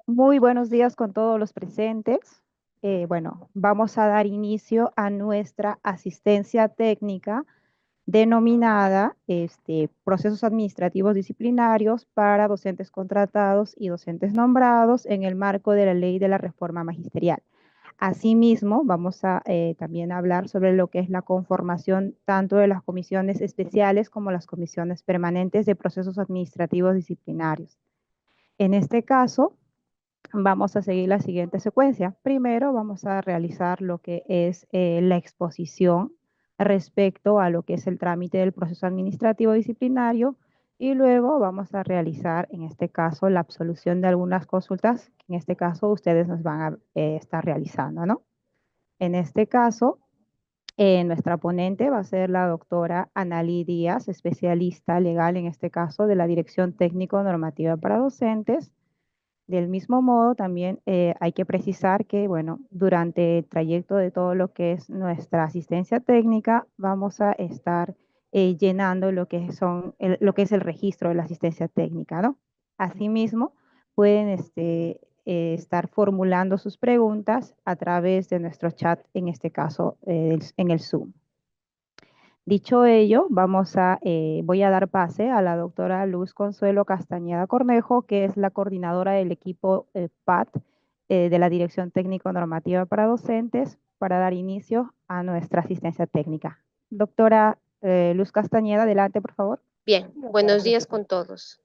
Muy buenos días con todos los presentes. Bueno, vamos a dar inicio a nuestra asistencia técnica denominada Procesos Administrativos Disciplinarios para docentes contratados y docentes nombrados en el marco de la Ley de la Reforma Magisterial. Asimismo, vamos a también hablar sobre lo que es la conformación tanto de las comisiones especiales como las comisiones permanentes de procesos administrativos disciplinarios. En este caso, vamos a seguir la siguiente secuencia. Primero vamos a realizar lo que es la exposición respecto a lo que es el trámite del proceso administrativo disciplinario y luego vamos a realizar en este caso la absolución de algunas consultas que en este caso ustedes nos van a estar realizando, ¿no? En este caso, nuestra ponente va a ser la doctora Analí Díaz, especialista legal en este caso de la Dirección Técnico Normativa para Docentes. Del mismo modo, también hay que precisar que, bueno, durante el trayecto de todo lo que es nuestra asistencia técnica, vamos a estar llenando lo que lo que es el registro de la asistencia técnica, ¿no? Asimismo, pueden estar formulando sus preguntas a través de nuestro chat, en este caso, en el Zoom. Dicho ello, voy a dar pase a la doctora Luz Consuelo Castañeda Cornejo, que es la coordinadora del equipo PAT de la Dirección Técnico Normativa para Docentes, para dar inicio a nuestra asistencia técnica. Doctora Luz Castañeda, adelante, por favor. Bien, buenos días con todos.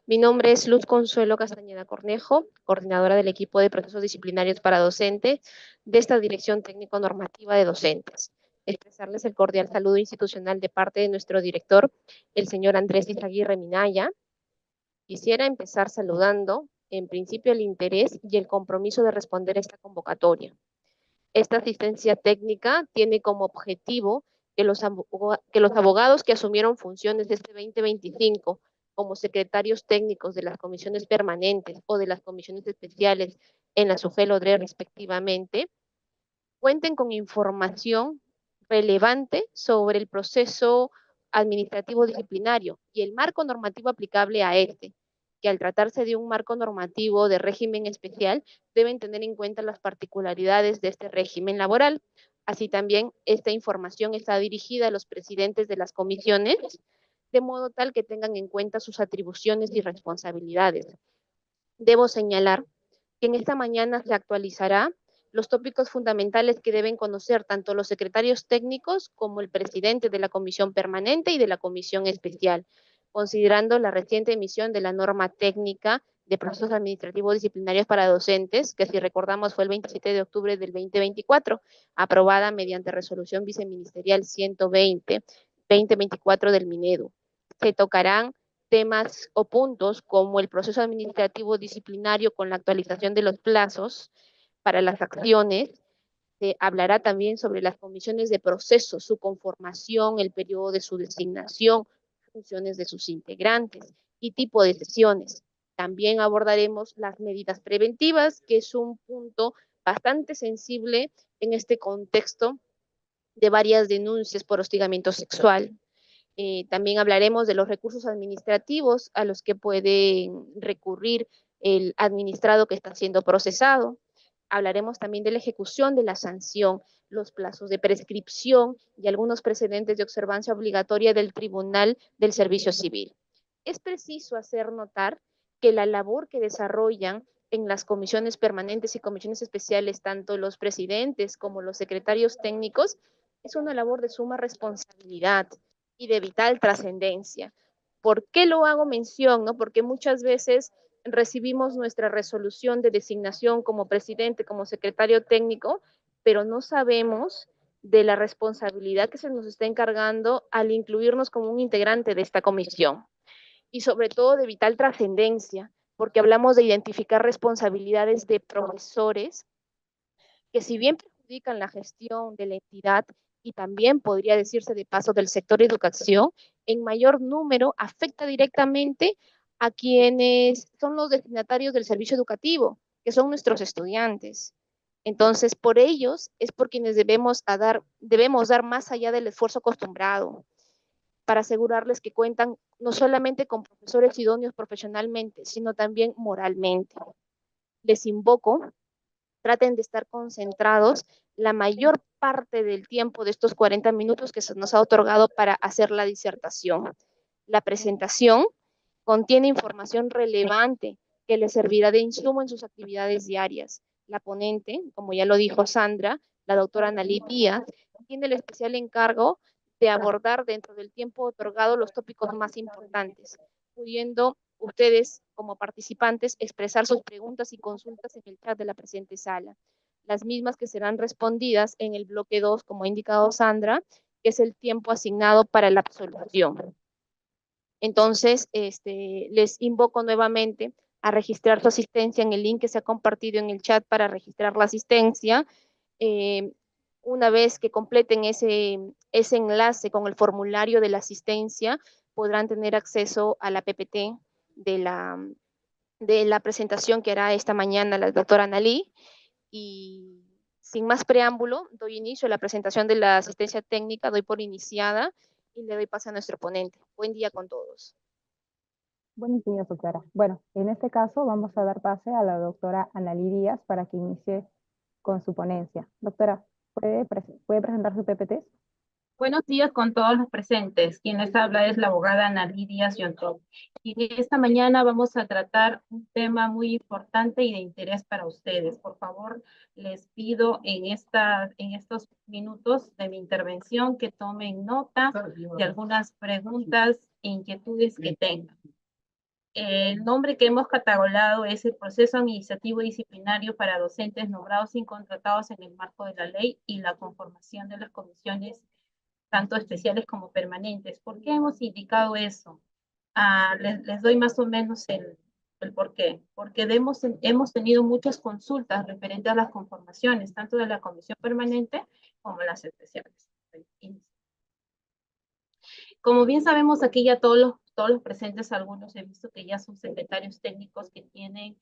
Mi nombre es Luz Consuelo Castañeda Cornejo, coordinadora del equipo de procesos disciplinarios para docentes de esta Dirección Técnico Normativa de Docentes. Expresarles el cordial saludo institucional de parte de nuestro director, el señor Andrés Izaguirre Minaya. Quisiera empezar saludando, en principio, el interés y el compromiso de responder a esta convocatoria. Esta asistencia técnica tiene como objetivo que los abogados que asumieron funciones desde 2025 como secretarios técnicos de las comisiones permanentes o de las comisiones especiales en la SUGEL-ODRE respectivamente, cuenten con información relevante sobre el proceso administrativo disciplinario y el marco normativo aplicable a este, que al tratarse de un marco normativo de régimen especial, deben tener en cuenta las particularidades de este régimen laboral. Así también, esta información está dirigida a los presidentes de las comisiones, de modo tal que tengan en cuenta sus atribuciones y responsabilidades. Debo señalar que en esta mañana se actualizará los tópicos fundamentales que deben conocer tanto los secretarios técnicos como el presidente de la comisión permanente y de la comisión especial, considerando la reciente emisión de la norma técnica de procesos administrativos disciplinarios para docentes, que si recordamos fue el 27 de octubre del 2024, aprobada mediante resolución viceministerial 120-2024 del Minedu. Se tocarán temas o puntos como el proceso administrativo disciplinario con la actualización de los plazos para las acciones. Se hablará también sobre las comisiones de proceso, su conformación, el periodo de su designación, funciones de sus integrantes y tipo de sesiones. También abordaremos las medidas preventivas, que es un punto bastante sensible en este contexto de varias denuncias por hostigamiento sexual. También hablaremos de los recursos administrativos a los que puede recurrir el administrado que está siendo procesado. Hablaremos también de la ejecución de la sanción, los plazos de prescripción y algunos precedentes de observancia obligatoria del Tribunal del Servicio Civil. Es preciso hacer notar que la labor que desarrollan en las comisiones permanentes y comisiones especiales, tanto los presidentes como los secretarios técnicos, es una labor de suma responsabilidad y de vital trascendencia. ¿Por qué lo hago mención? ¿No? Porque muchas veces recibimos nuestra resolución de designación como presidente, como secretario técnico, pero no sabemos de la responsabilidad que se nos está encargando al incluirnos como un integrante de esta comisión. Y sobre todo de vital trascendencia, porque hablamos de identificar responsabilidades de profesores que si bien perjudican la gestión de la entidad y también podría decirse de paso del sector educación, en mayor número afecta directamente a quienes son los destinatarios del servicio educativo, que son nuestros estudiantes. Entonces, por ellos es por quienes debemos dar más allá del esfuerzo acostumbrado para asegurarles que cuentan no solamente con profesores idóneos profesionalmente, sino también moralmente. les invoco, traten de estar concentrados la mayor parte del tiempo de estos 40 minutos que se nos ha otorgado para hacer la disertación. La presentación contiene información relevante que les servirá de insumo en sus actividades diarias. La ponente, como ya lo dijo Sandra, la doctora Analí Díaz, tiene el especial encargo de abordar dentro del tiempo otorgado los tópicos más importantes, pudiendo ustedes como participantes expresar sus preguntas y consultas en el chat de la presente sala, las mismas que serán respondidas en el bloque 2, como ha indicado Sandra, que es el tiempo asignado para la absolución. Entonces, les invoco nuevamente a registrar su asistencia en el link que se ha compartido en el chat para registrar la asistencia. Eh, una vez que completen ese enlace con el formulario de la asistencia, podrán tener acceso a la PPT de la presentación que hará esta mañana la doctora Analí. Y sin más preámbulo, doy inicio a la presentación de la asistencia técnica, doy por iniciada y le doy paso a nuestro ponente. Buen día con todos. Buenos días, doctora. Bueno, en este caso vamos a dar pase a la doctora Analí Díaz para que inicie con su ponencia. Doctora, ¿puede presentar su PPT? Buenos días con todos los presentes. Quien les habla es la abogada Ana Díaz Yontop. Y esta mañana vamos a tratar un tema muy importante y de interés para ustedes. Por favor, les pido en estos minutos de mi intervención que tomen nota de algunas preguntas e inquietudes que tengan. El nombre que hemos catalogado es el proceso administrativo disciplinario para docentes nombrados y contratados en el marco de la ley y la conformación de las comisiones tanto especiales como permanentes. ¿Por qué hemos indicado eso? Les doy más o menos el por qué. Porque hemos tenido muchas consultas referentes a las conformaciones, tanto de la comisión permanente como las especiales. Como bien sabemos, aquí ya todos los presentes, algunos he visto que ya son secretarios técnicos que tienen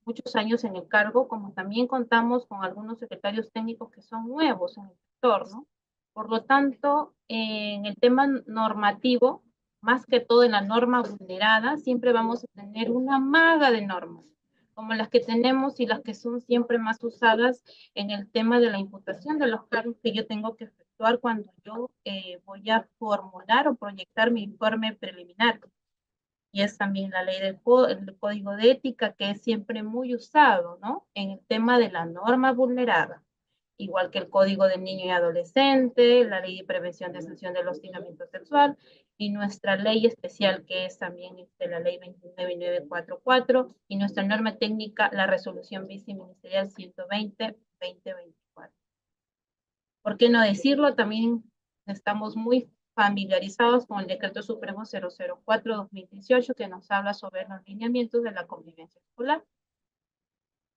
muchos años en el cargo, como también contamos con algunos secretarios técnicos que son nuevos en el sector, ¿no? Por lo tanto, en el tema normativo, más que todo en la norma vulnerada, siempre vamos a tener una maga de normas, como las que tenemos y las que son siempre más usadas en el tema de la imputación de los cargos que yo tengo que efectuar cuando yo voy a formular o proyectar mi informe preliminar. Y es también la ley del código de ética, que es siempre muy usado, ¿no? En el tema de la norma vulnerada, igual que el Código del Niño y Adolescente, la Ley de Prevención de Sanción del Hostigamiento Sexual, y nuestra ley especial, que es también la Ley 29944, y nuestra norma técnica, la Resolución Viceministerial 120-2024. ¿Por qué no decirlo? También estamos muy familiarizados con el Decreto Supremo 004-2018, que nos habla sobre los lineamientos de la convivencia escolar.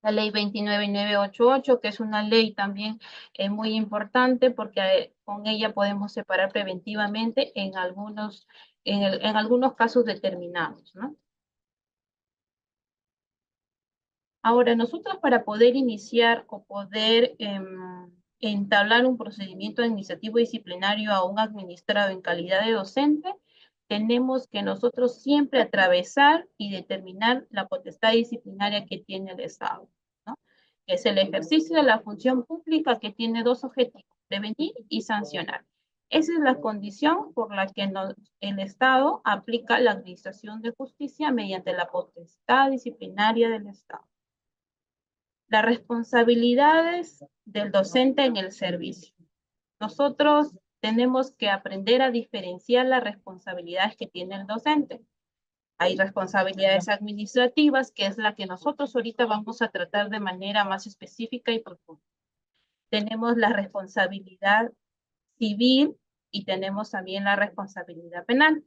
La ley 29988, que es una ley también muy importante porque con ella podemos separar preventivamente en algunos casos determinados, ¿no? Ahora, nosotros para poder iniciar o poder entablar un procedimiento administrativo disciplinario a un administrado en calidad de docente, tenemos que nosotros siempre atravesar y determinar la potestad disciplinaria que tiene el Estado, ¿no? Que es el ejercicio de la función pública, que tiene dos objetivos: prevenir y sancionar. Esa es la condición por la que el Estado aplica la administración de justicia mediante la potestad disciplinaria del Estado. Las responsabilidades del docente en el servicio. Nosotros tenemos que aprender a diferenciar las responsabilidades que tiene el docente. Hay responsabilidades administrativas, que es la que nosotros ahorita vamos a tratar de manera más específica y profunda. Tenemos la responsabilidad civil y tenemos también la responsabilidad penal.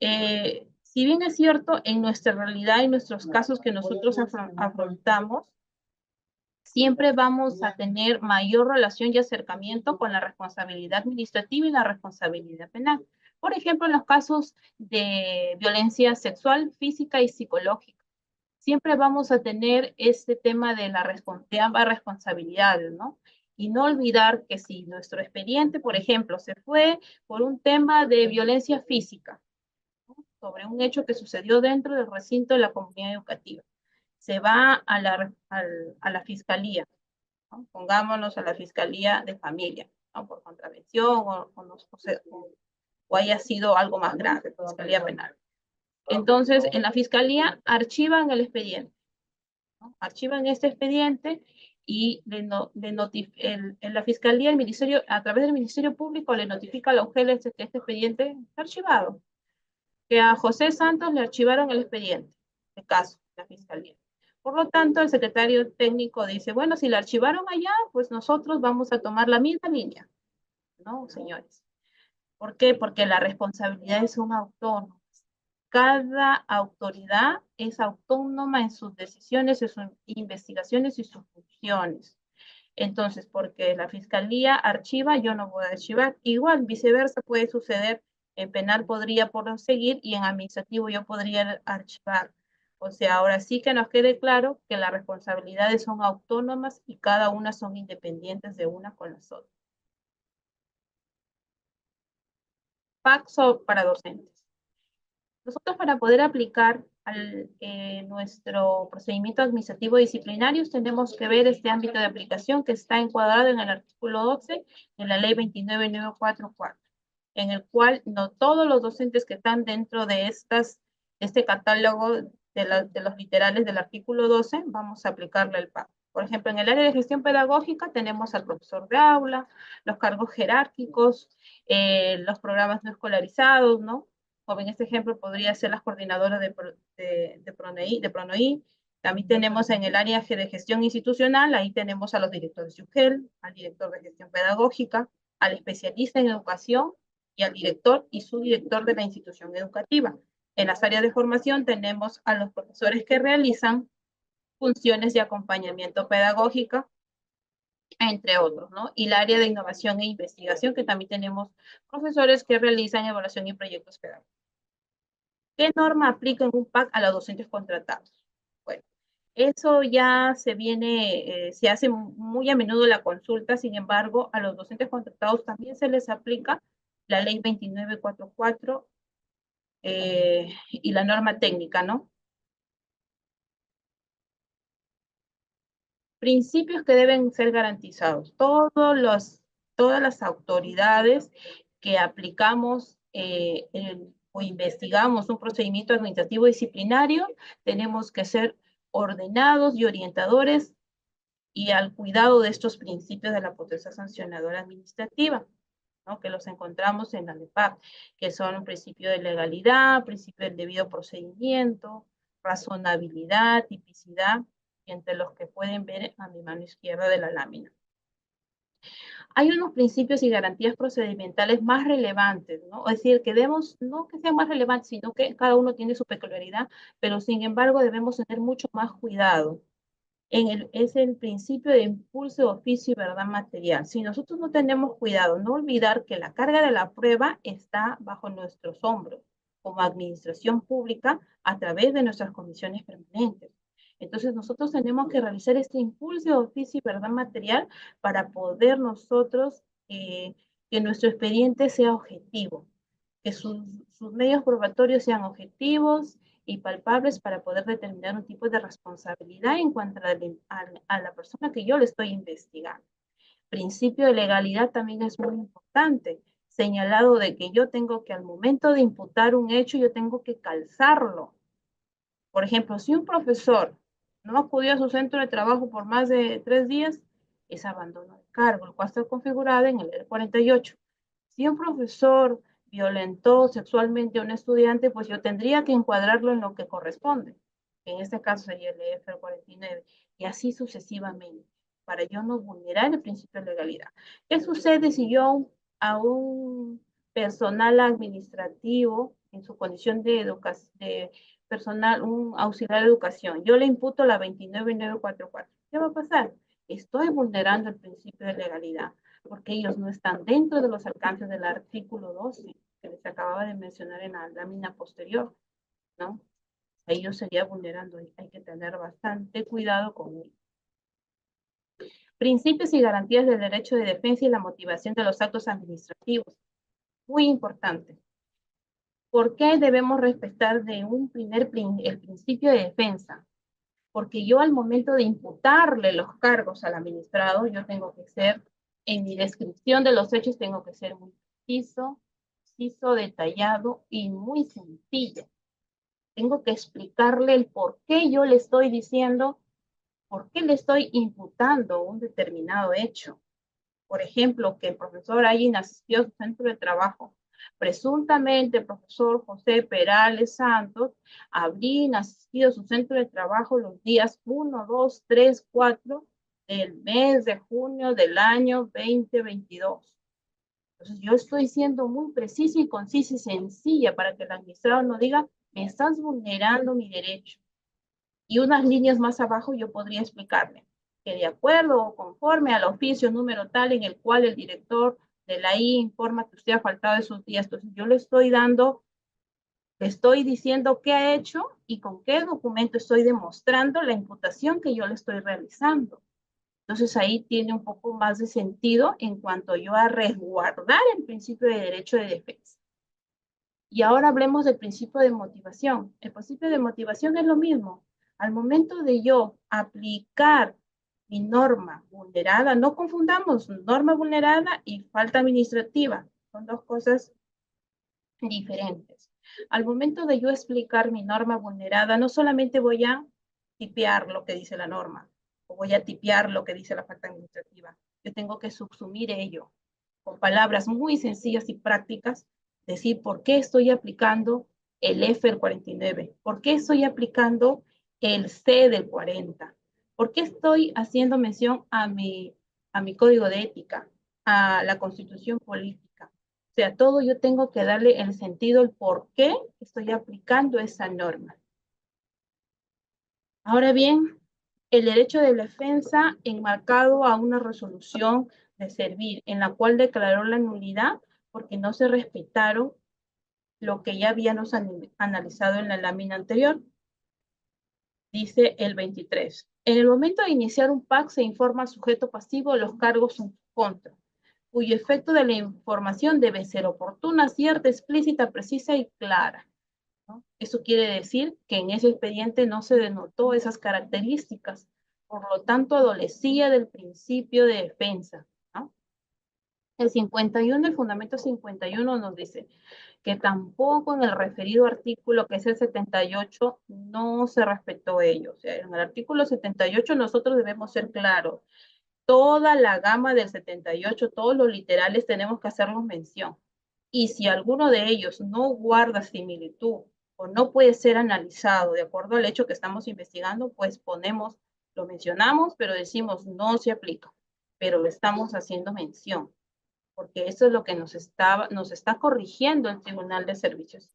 Si bien es cierto, en nuestra realidad, en nuestros casos que nosotros afrontamos, siempre vamos a tener mayor relación y acercamiento con la responsabilidad administrativa y la responsabilidad penal. Por ejemplo, en los casos de violencia sexual, física y psicológica, siempre vamos a tener este tema de ambas responsabilidades, ¿no? Y no olvidar que si nuestro expediente, por ejemplo, se fue por un tema de violencia física, ¿no?, sobre un hecho que sucedió dentro del recinto de la comunidad educativa, se va a la fiscalía, ¿no? Pongámonos a la fiscalía de familia, ¿no? Por contravención o haya sido algo más grave, fiscalía penal. Entonces, en la fiscalía archivan el expediente, ¿no? Archivan este expediente y en la fiscalía, el ministerio, a través del Ministerio Público, le notifica a la UGEL que este expediente está archivado, que a José Santos le archivaron el expediente, el caso, la fiscalía. Por lo tanto, el secretario técnico dice, bueno, si la archivaron allá, pues nosotros vamos a tomar la misma línea. No, señores. ¿Por qué? Porque las responsabilidades son autónomas. Cada autoridad es autónoma en sus decisiones, en sus investigaciones y sus funciones. Entonces, porque la fiscalía archiva, yo no voy a archivar. Igual, viceversa puede suceder. En penal podría proseguir y en administrativo yo podría archivar. O sea, ahora sí que nos quede claro que las responsabilidades son autónomas y cada una son independientes de una con las otras. PACSO para docentes. Nosotros para poder aplicar nuestro procedimiento administrativo disciplinario tenemos que ver este ámbito de aplicación que está encuadrado en el artículo 12 de la ley 29944, en el cual no todos los docentes que están dentro de este catálogo de los literales del artículo 12 vamos a aplicarle el PAC. Por ejemplo, en el área de gestión pedagógica tenemos al profesor de aula, los cargos jerárquicos, los programas no escolarizados, ¿no? O en este ejemplo podría ser las coordinadoras de PRONOI. También tenemos en el área de gestión institucional, ahí tenemos a los directores de UGEL, al director de gestión pedagógica, al especialista en educación y al director y subdirector de la institución educativa. En las áreas de formación tenemos a los profesores que realizan funciones de acompañamiento pedagógico, entre otros, ¿no? Y el área de innovación e investigación, que también tenemos profesores que realizan evaluación y proyectos pedagógicos. ¿Qué norma aplica en un PAC a los docentes contratados? Bueno, eso ya se hace muy a menudo la consulta, sin embargo, a los docentes contratados también se les aplica la ley 2944 y la norma técnica, ¿no? Principios que deben ser garantizados. Todas las autoridades que aplicamos o investigamos un procedimiento administrativo disciplinario, tenemos que ser ordenados y orientadores y al cuidado de estos principios de la potestad sancionadora administrativa, ¿no? Que los encontramos en la LEPAP, que son un principio de legalidad, principio del debido procedimiento, razonabilidad, tipicidad, y entre los que pueden ver a mi mano izquierda de la lámina. Hay unos principios y garantías procedimentales más relevantes, ¿no? Es decir, que debemos, no que sean más relevantes, sino que cada uno tiene su peculiaridad, pero sin embargo debemos tener mucho más cuidado. Es el principio de impulso de oficio y verdad material. Si nosotros no tenemos cuidado, no olvidar que la carga de la prueba está bajo nuestros hombros, como administración pública, a través de nuestras comisiones permanentes. Entonces nosotros tenemos que realizar este impulso de oficio y verdad material para poder nosotros, que nuestro expediente sea objetivo, que sus medios probatorios sean objetivos y palpables para poder determinar un tipo de responsabilidad en cuanto a la persona que yo le estoy investigando. Principio de legalidad también es muy importante, señalado de que yo tengo que al momento de imputar un hecho, yo tengo que calzarlo. Por ejemplo, si un profesor no acudió a su centro de trabajo por más de 3 días, es abandono de cargo, el cual está configurado en el 48. Si un profesor violentó sexualmente a un estudiante, pues yo tendría que encuadrarlo en lo que corresponde. En este caso sería el EF 49, y así sucesivamente, para yo no vulnerar el principio de legalidad. ¿Qué sucede si yo a un personal administrativo, en su condición de personal, un auxiliar de educación, yo le imputo la 29944? ¿Qué va a pasar? Estoy vulnerando el principio de legalidad, porque ellos no están dentro de los alcances del artículo 12, que les acababa de mencionar en la lámina posterior, ¿no? Ellos sería vulnerando, hay que tener bastante cuidado con ellos. Principios y garantías del derecho de defensa y la motivación de los actos administrativos. Muy importante. ¿Por qué debemos respetar el principio de defensa? porque yo al momento de imputarle los cargos al administrado, yo tengo que ser, en mi descripción de los hechos, tengo que ser muy preciso, detallado y muy sencilla. Tengo que explicarle el por qué yo le estoy diciendo, por qué le estoy imputando un determinado hecho. Por ejemplo, que el profesor Allin asistió a su centro de trabajo. Presuntamente, el profesor José Perales Santos habría asistido a su centro de trabajo los días 1, 2, 3, 4 del mes de junio del año 2022. Entonces, yo estoy siendo muy precisa y concisa y sencilla para que el administrador no diga, me estás vulnerando mi derecho. Y unas líneas más abajo yo podría explicarle que de acuerdo o conforme al oficio número tal en el cual el director de la I informa que usted ha faltado esos días. Entonces yo le estoy dando, le estoy diciendo qué ha hecho y con qué documento estoy demostrando la imputación que yo le estoy realizando. Entonces ahí tiene un poco más de sentido en cuanto yo a resguardar el principio de derecho de defensa. Y ahora hablemos del principio de motivación. El principio de motivación es lo mismo. Al momento de yo aplicar mi norma vulnerada, no confundamos norma vulnerada y falta administrativa. Son dos cosas diferentes. Al momento de yo explicar mi norma vulnerada, no solamente voy a tipear lo que dice la norma, o voy a tipear lo que dice la falta administrativa. Yo tengo que subsumir ello con palabras muy sencillas y prácticas, decir por qué estoy aplicando el F del 49, por qué estoy aplicando el C del 40, por qué estoy haciendo mención a mi código de ética, a la constitución política. O sea, todo yo tengo que darle el sentido, el por qué estoy aplicando esa norma. Ahora bien, el derecho de defensa enmarcado a una resolución de servir, en la cual declaró la nulidad porque no se respetaron lo que ya habíamos analizado en la lámina anterior. Dice el 23. En el momento de iniciar un PAC se informa al sujeto pasivo de los cargos en contra, cuyo efecto de la información debe ser oportuna, cierta, explícita, precisa y clara, ¿no? Eso quiere decir que en ese expediente no se denotó esas características, por lo tanto adolecía del principio de defensa, ¿no? El 51, el fundamento 51 nos dice que tampoco en el referido artículo, que es el 78, no se respetó ello. O sea, en el artículo 78 nosotros debemos ser claros. Toda la gama del 78, todos los literales tenemos que hacerlos mención. Y si alguno de ellos no guarda similitud o no puede ser analizado de acuerdo al hecho que estamos investigando, pues lo mencionamos, pero decimos no se aplica, pero lo estamos haciendo mención, porque eso es lo que nos está corrigiendo el Tribunal de Servicios.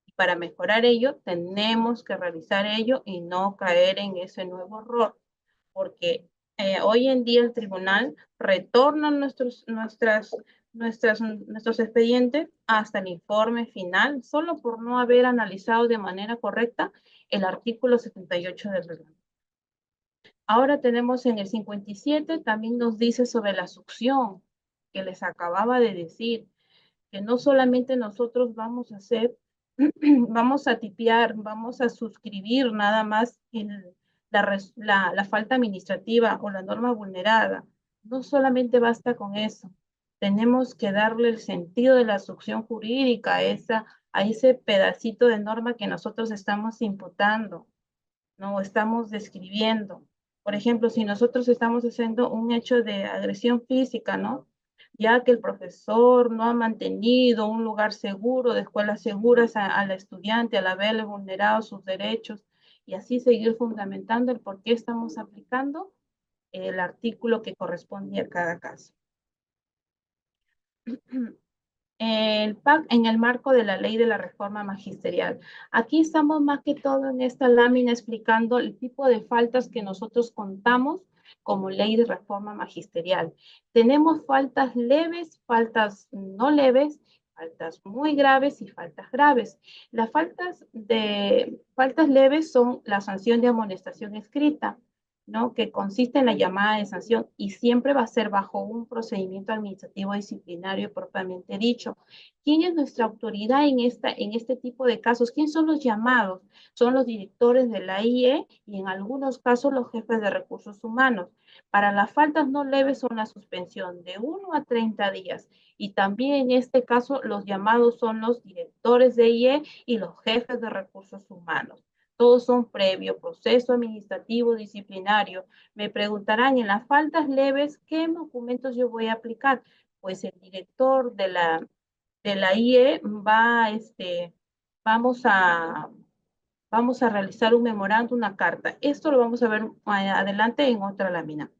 Y para mejorar ello, tenemos que realizar ello y no caer en ese nuevo error, porque hoy en día el tribunal retorna nuestros expedientes hasta el informe final, solo por no haber analizado de manera correcta el artículo 78 del reglamento. Ahora tenemos en el 57, también nos dice sobre la succión, que les acababa de decir, que no solamente nosotros vamos a hacer, vamos a tipear, vamos a suscribir nada más la falta administrativa o la norma vulnerada. No solamente basta con eso. Tenemos que darle el sentido de la succión jurídica a ese pedacito de norma que nosotros estamos imputando, ¿no? Estamos describiendo. Por ejemplo, si nosotros estamos haciendo un hecho de agresión física, ¿no? Ya que el profesor no ha mantenido un lugar seguro, de escuelas seguras a la estudiante, al haberle vulnerado sus derechos, y así seguir fundamentando el por qué estamos aplicando el artículo que corresponde a cada caso. El PAC en el marco de la ley de la reforma magisterial. Aquí estamos más que todo en esta lámina explicando el tipo de faltas que nosotros contamos como ley de reforma magisterial. Tenemos faltas leves, faltas no leves, faltas muy graves y faltas graves. Las faltas leves son la sanción de amonestación escrita. ¿no? Que consiste en la llamada de sanción y siempre va a ser bajo un procedimiento administrativo disciplinario propiamente dicho. ¿Quién es nuestra autoridad en este tipo de casos? ¿Quién son los llamados? Son los directores de la IE y en algunos casos los jefes de recursos humanos. Para las faltas no leves son la suspensión de 1 a 30 días y también en este caso los llamados son los directores de IE y los jefes de recursos humanos. Todos son previo proceso administrativo disciplinario. Me preguntarán en las faltas leves, ¿qué documentos yo voy a aplicar? Pues el director de la IE vamos a realizar un memorando, una carta. Esto lo vamos a ver adelante en otra lámina.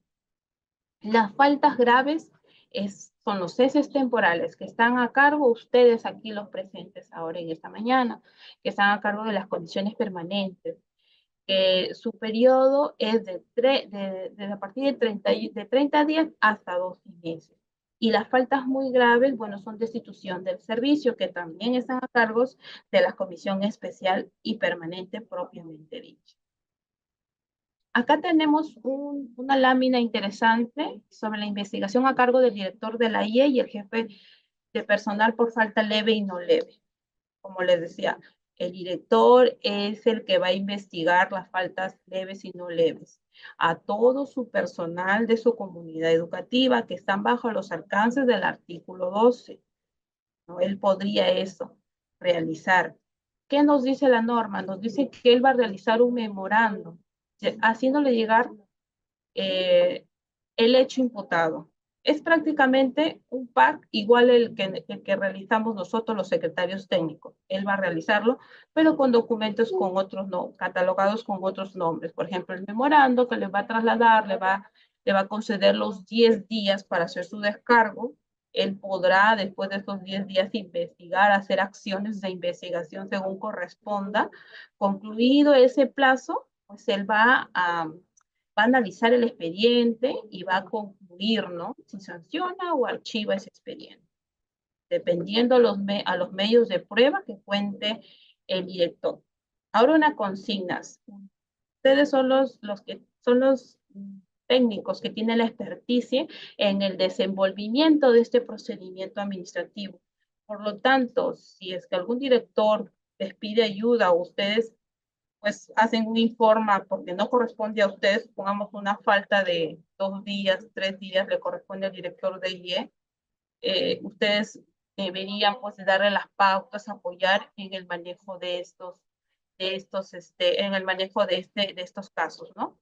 Las faltas graves son los ceses temporales que están a cargo, ustedes aquí los presentes ahora en esta mañana, que están a cargo de las condiciones permanentes. Su periodo es a partir de 30 días hasta 12 meses. Y las faltas muy graves, bueno, son destitución del servicio, que también están a cargo de la Comisión Especial y Permanente propiamente dicha. Acá tenemos una lámina interesante sobre la investigación a cargo del director de la IE y el jefe de personal por falta leve y no leve. Como les decía, el director es el que va a investigar las faltas leves y no leves a todo su personal de su comunidad educativa que están bajo los alcances del artículo 12. ¿No? Él podría eso realizar. ¿Qué nos dice la norma? Nos dice que él va a realizar un memorando, haciéndole llegar el hecho imputado. Es prácticamente un PAC igual el que realizamos nosotros los secretarios técnicos. Él va a realizarlo, pero con documentos con otros, catalogados con otros nombres. Por ejemplo, el memorando que le va a trasladar, le va a conceder los 10 días para hacer su descargo. Él podrá, después de estos 10 días, investigar, hacer acciones de investigación según corresponda. Concluido ese plazo, pues él va a analizar el expediente y va a concluir, ¿no? Si sanciona o archiva ese expediente, dependiendo a los medios de prueba que cuente el director. Ahora una consignas. Ustedes son los técnicos que tienen la experticia en el desenvolvimiento de este procedimiento administrativo. Por lo tanto, si es que algún director les pide ayuda o ustedes pues hacen un informe porque no corresponde a ustedes, pongamos una falta de 2 días, 3 días, le corresponde al director de IE, ustedes deberían pues darle las pautas, apoyar en el manejo de en el manejo de estos casos, ¿no?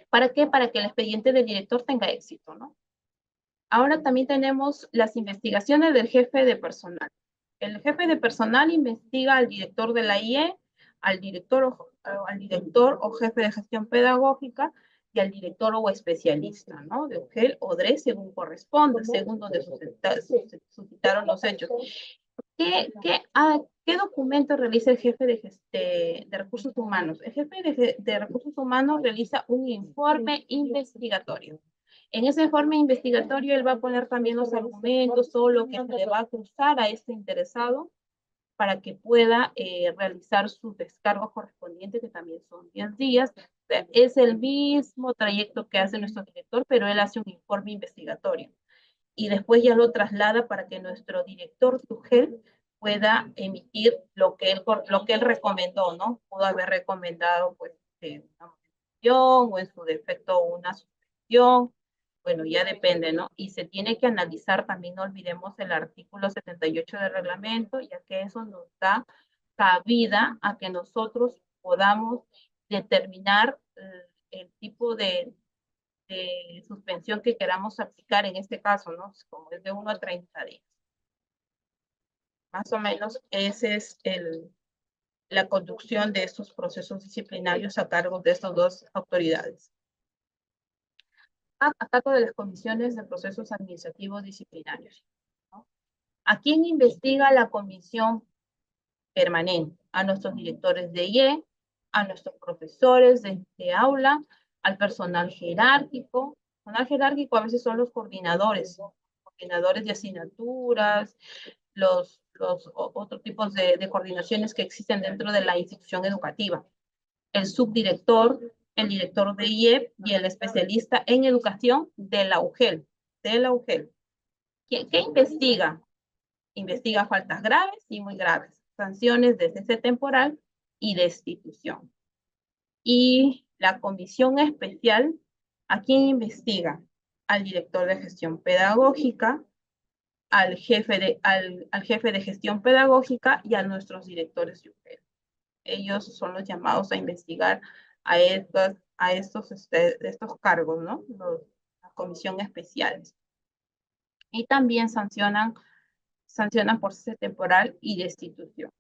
¿Para qué? Para que el expediente del director tenga éxito, ¿no? Ahora también tenemos las investigaciones del jefe de personal. El jefe de personal investiga al director de la IE, al director o jefe de gestión pedagógica y al director o especialista, ¿no? De UGEL o DRE, según corresponde, según donde suscitaron los hechos. ¿Qué documento realiza el jefe de recursos humanos? El jefe de recursos humanos realiza un informe investigatorio. En ese informe investigatorio él va a poner también los argumentos, todo lo que se le va a acusar a este interesado para que pueda realizar sus descargos correspondientes, que también son 10 días. Es el mismo trayecto que hace nuestro director, pero él hace un informe investigatorio. Y después ya lo traslada para que nuestro director, Tugel, pueda emitir lo que él recomendó, ¿no? Pudo haber recomendado, pues, una modificación o en su defecto una suspensión. Bueno, ya depende, ¿no? Y se tiene que analizar también, no olvidemos el artículo 78 del reglamento, ya que eso nos da cabida a que nosotros podamos determinar el tipo de suspensión que queramos aplicar en este caso, ¿no? Como es de 1 a 30 días. Más o menos esa es la conducción de estos procesos disciplinarios a cargo de estas dos autoridades. A cargo de las comisiones de procesos administrativos disciplinarios, ¿no? ¿A quién investiga la comisión permanente? A nuestros directores de IE, a nuestros profesores de aula, al personal jerárquico. Personal jerárquico a veces son los coordinadores de asignaturas, los otros tipos de coordinaciones que existen dentro de la institución educativa. El subdirector, el director de IEP y el especialista en educación de la UGEL. ¿Qué investiga? Investiga faltas graves y muy graves, sanciones de cese temporal y destitución. Y la comisión especial, ¿a quién investiga? Al director de gestión pedagógica, al jefe de gestión pedagógica y a nuestros directores de UGEL. Ellos son los llamados a investigar a estos cargos, ¿no? La comisión especiales. Y también sancionan por cese temporal y destitución.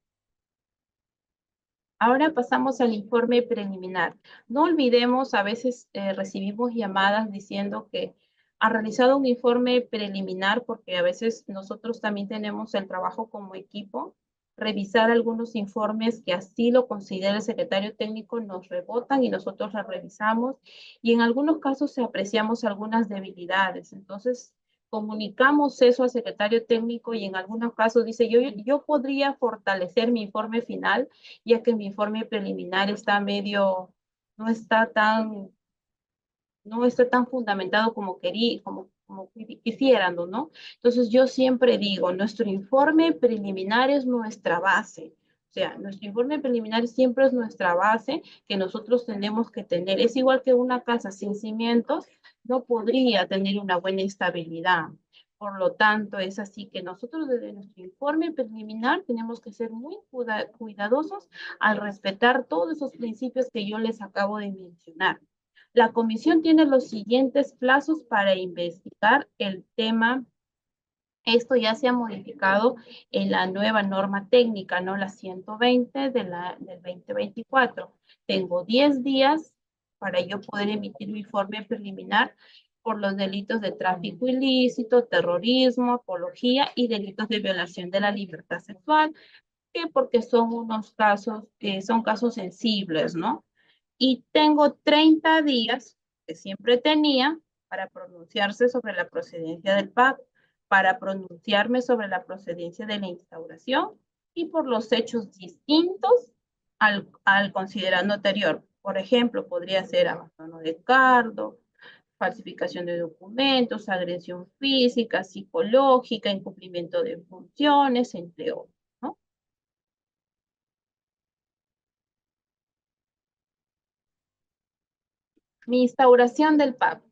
Ahora pasamos al informe preliminar. No olvidemos, a veces recibimos llamadas diciendo que ha realizado un informe preliminar, porque a veces nosotros también tenemos el trabajo como equipo, revisar algunos informes que así lo considera el secretario técnico, nos rebotan y nosotros la revisamos, y en algunos casos apreciamos algunas debilidades. Entonces, comunicamos eso al secretario técnico y en algunos casos dice, yo podría fortalecer mi informe final, ya que mi informe preliminar está medio, no está tan fundamentado como quisieran, ¿no? Entonces yo siempre digo, nuestro informe preliminar es nuestra base. O sea, nuestro informe preliminar siempre es nuestra base que nosotros tenemos que tener. Es igual que una casa sin cimientos, no podría tener una buena estabilidad. Por lo tanto, es así que nosotros desde nuestro informe preliminar tenemos que ser muy cuidadosos al respetar todos esos principios que yo les acabo de mencionar. La comisión tiene los siguientes plazos para investigar el tema. Esto ya se ha modificado en la nueva norma técnica, ¿no? La 120 del 2024. Tengo 10 días para yo poder emitir mi informe preliminar por los delitos de tráfico ilícito, terrorismo, apología y delitos de violación de la libertad sexual, que porque son unos casos, son casos sensibles, ¿no? Y tengo 30 días, que siempre tenía, para pronunciarse sobre la procedencia del PAC, para pronunciarme sobre la procedencia de la instauración y por los hechos distintos al considerando anterior. Por ejemplo, podría ser abandono de cargo, falsificación de documentos, agresión física, psicológica, incumplimiento de funciones, entre otros, ¿no? Mi instauración del PAC.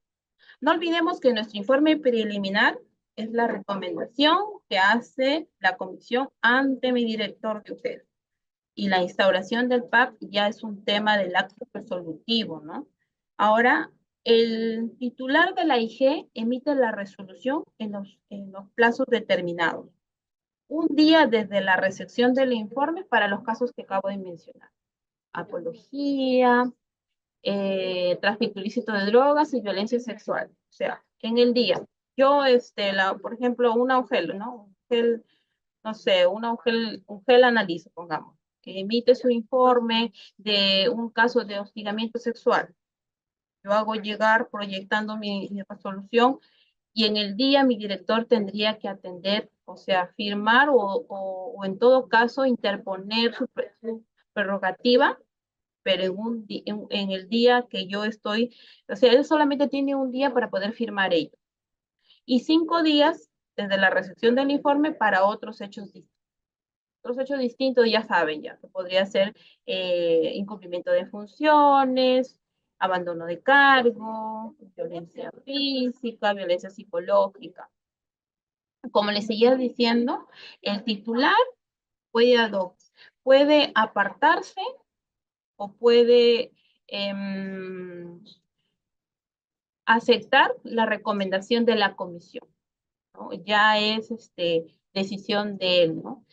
No olvidemos que nuestro informe preliminar es la recomendación que hace la comisión ante mi director de UGEL. Y la instauración del PAC ya es un tema del acto resolutivo, ¿no? Ahora, el titular de la IG emite la resolución en los plazos determinados. Un día desde la recepción del informe para los casos que acabo de mencionar. Apología, tráfico ilícito de drogas y violencia sexual. O sea, en el día. Yo, por ejemplo, una UGEL, ¿no? UGEL, no sé, UGEL analiza, pongamos, que emite su informe de un caso de hostigamiento sexual. Yo hago llegar proyectando mi resolución y en el día mi director tendría que atender, o sea, firmar o en todo caso interponer su prerrogativa, pero en el día que yo estoy, o sea, él solamente tiene un día para poder firmar ello. Y 5 días desde la recepción del informe para otros hechos distintos. Otros hechos distintos ya saben, ya, que podría ser incumplimiento de funciones, abandono de cargo, violencia física, violencia psicológica. Como les seguía diciendo, el titular puede apartarse o puede aceptar la recomendación de la comisión, ¿no? Ya es decisión de él, ¿no?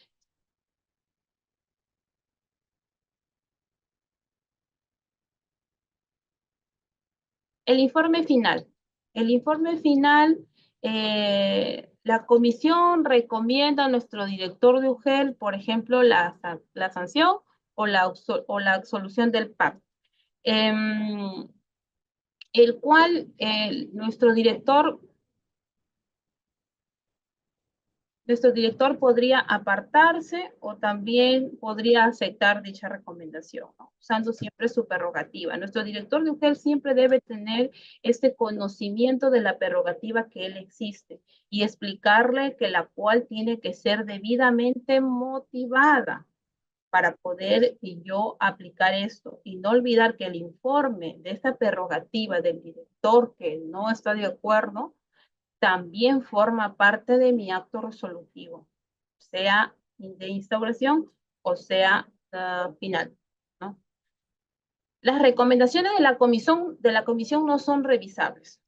El informe final. El informe final, la comisión recomienda a nuestro director de UGEL, por ejemplo, la sanción o la absolución del PAC. El cual nuestro director Nuestro director podría apartarse o también podría aceptar dicha recomendación, ¿no? Usando siempre su prerrogativa. Nuestro director de UGEL siempre debe tener este conocimiento de la prerrogativa que él existe y explicarle que la cual tiene que ser debidamente motivada para poder yo aplicar esto y no olvidar que el informe de esta prerrogativa del director que no está de acuerdo también forma parte de mi acto resolutivo, sea de instauración o sea final, ¿no? Las recomendaciones de la comisión no son revisables,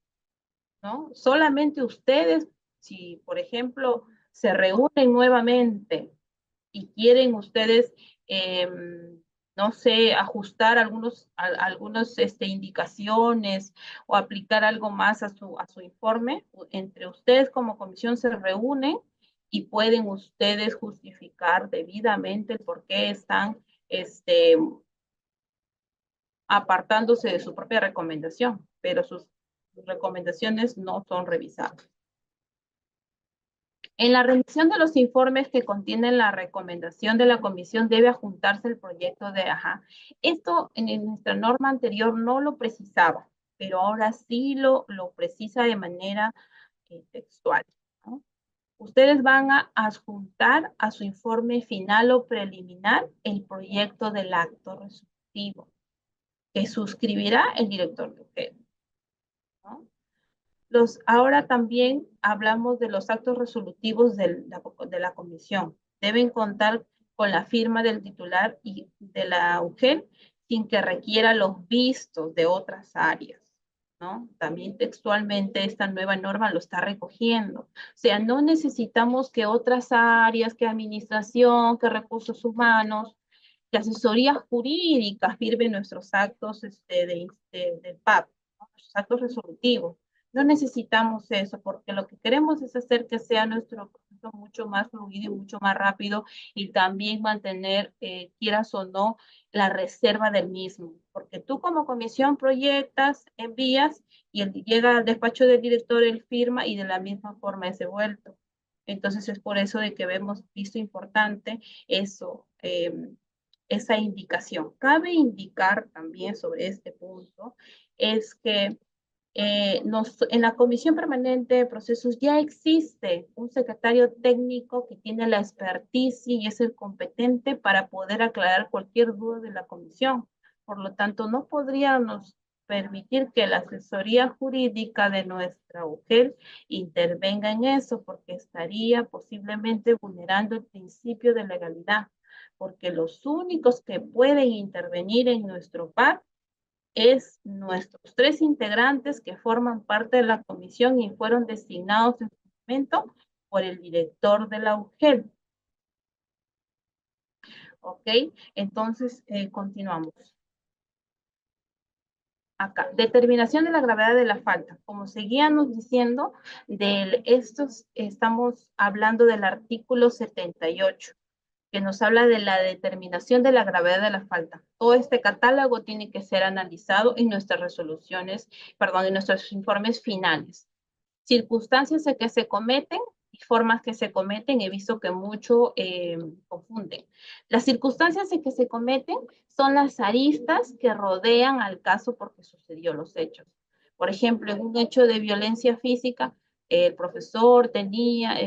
¿no? Solamente ustedes, si por ejemplo se reúnen nuevamente y quieren ustedes, no sé, ajustar algunas indicaciones o aplicar algo más a su informe, entre ustedes como comisión se reúnen y pueden ustedes justificar debidamente el por qué están apartándose de su propia recomendación, pero sus recomendaciones no son revisadas. En la remisión de los informes que contienen la recomendación de la comisión debe adjuntarse el proyecto de AJA. Esto en nuestra norma anterior no lo precisaba, pero ahora sí lo precisa de manera textual, ¿no? Ustedes van a adjuntar a su informe final o preliminar el proyecto del acto resolutivo que suscribirá el director de UGEL, ¿no? Ahora también hablamos de los actos resolutivos de la comisión. Deben contar con la firma del titular y de la UGEL sin que requiera los vistos de otras áreas, ¿no? También textualmente esta nueva norma lo está recogiendo. O sea, no necesitamos que otras áreas, que administración, que recursos humanos, que asesorías jurídicas firmen nuestros actos del PAP, ¿no? Nuestros actos resolutivos. No necesitamos eso, porque lo que queremos es hacer que sea nuestro proceso mucho más fluido y mucho más rápido y también mantener, quieras o no, la reserva del mismo. Porque tú como comisión proyectas, envías y llega al despacho del director, él firma y de la misma forma es devuelto. Entonces es por eso de que hemos visto importante eso, esa indicación. Cabe indicar también sobre este punto, es que en la Comisión Permanente de Procesos ya existe un secretario técnico que tiene la expertise y es el competente para poder aclarar cualquier duda de la comisión. Por lo tanto, no podríamos permitir que la asesoría jurídica de nuestra UGEL intervenga en eso, porque estaría posiblemente vulnerando el principio de legalidad, porque los únicos que pueden intervenir en nuestro PAC es nuestros 3 integrantes que forman parte de la comisión y fueron designados en su momento por el director de la UGEL. ¿Ok? Entonces, continuamos. Acá, determinación de la gravedad de la falta. Como seguíamos diciendo, estamos hablando del artículo 78. Que nos habla de la determinación de la gravedad de la falta. Todo este catálogo tiene que ser analizado en nuestras resoluciones, perdón, en nuestros informes finales. Circunstancias en que se cometen y formas que se cometen, he visto que mucho confunden. Las circunstancias en que se cometen son las aristas que rodean al caso porque sucedió los hechos. Por ejemplo, en un hecho de violencia física, el profesor tenía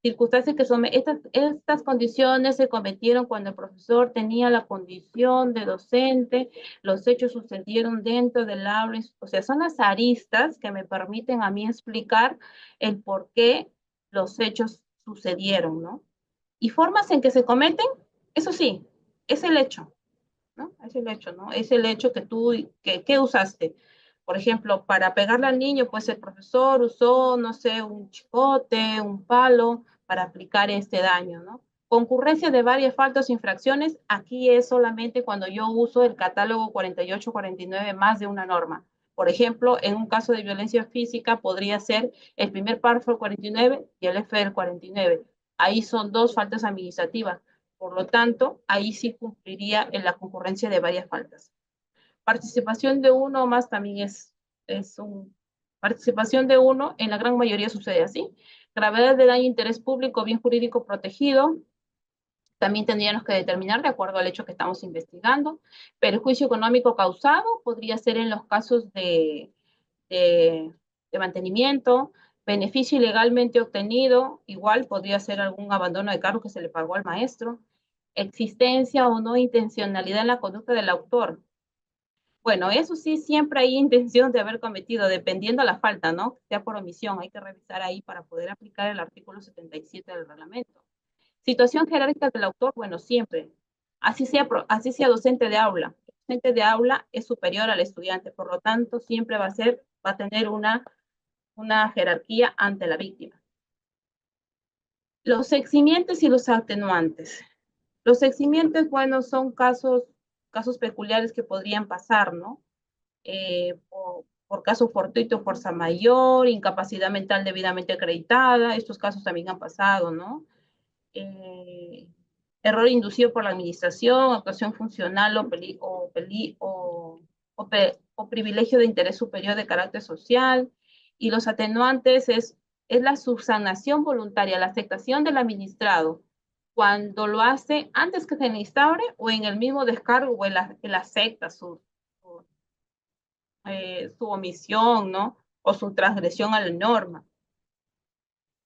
circunstancias que son, estas condiciones se cometieron cuando el profesor tenía la condición de docente, los hechos sucedieron dentro del aula, o sea, son las aristas que me permiten a mí explicar el por qué los hechos sucedieron, ¿no? Y formas en que se cometen, eso sí, es el hecho, ¿no? Es el hecho, ¿no? Es el hecho que tú, que usaste. Por ejemplo, para pegarle al niño, pues el profesor usó, no sé, un chicote, un palo para aplicar este daño, ¿no? Concurrencia de varias faltas o infracciones, aquí es solamente cuando yo uso el catálogo 48-49 más de una norma. Por ejemplo, en un caso de violencia física podría ser el primer párrafo del 49 y el F del 49. Ahí son 2 faltas administrativas. Por lo tanto, ahí sí cumpliría en la concurrencia de varias faltas. Participación de uno o más también es participación de uno, en la gran mayoría sucede así, Gravedad de daño e interés público, bien jurídico protegido, también tendríamos que determinar de acuerdo al hecho que estamos investigando. Perjuicio económico causado podría ser en los casos de mantenimiento. Beneficio ilegalmente obtenido, igual podría ser algún abandono de cargo que se le pagó al maestro. Existencia o no intencionalidad en la conducta del autor. Bueno, eso sí, siempre hay intención de haber cometido, dependiendo de la falta, ¿no? Sea por omisión, hay que revisar ahí para poder aplicar el artículo 77 del reglamento. Situación jerárquica del autor, bueno, siempre. Así sea docente de aula. El docente de aula es superior al estudiante, por lo tanto, siempre va a tener una jerarquía ante la víctima. Los eximientes y los atenuantes. Los eximientes, bueno, son casos peculiares que podrían pasar, ¿no? Por caso fortuito, fuerza mayor, incapacidad mental debidamente acreditada, estos casos también han pasado, ¿no? Error inducido por la administración, actuación funcional o privilegio de interés superior de carácter social, y los atenuantes es la subsanación voluntaria, la aceptación del administrado, cuando lo hace antes que se instaure o en el mismo descargo o él acepta su omisión, ¿no? O su transgresión a la norma.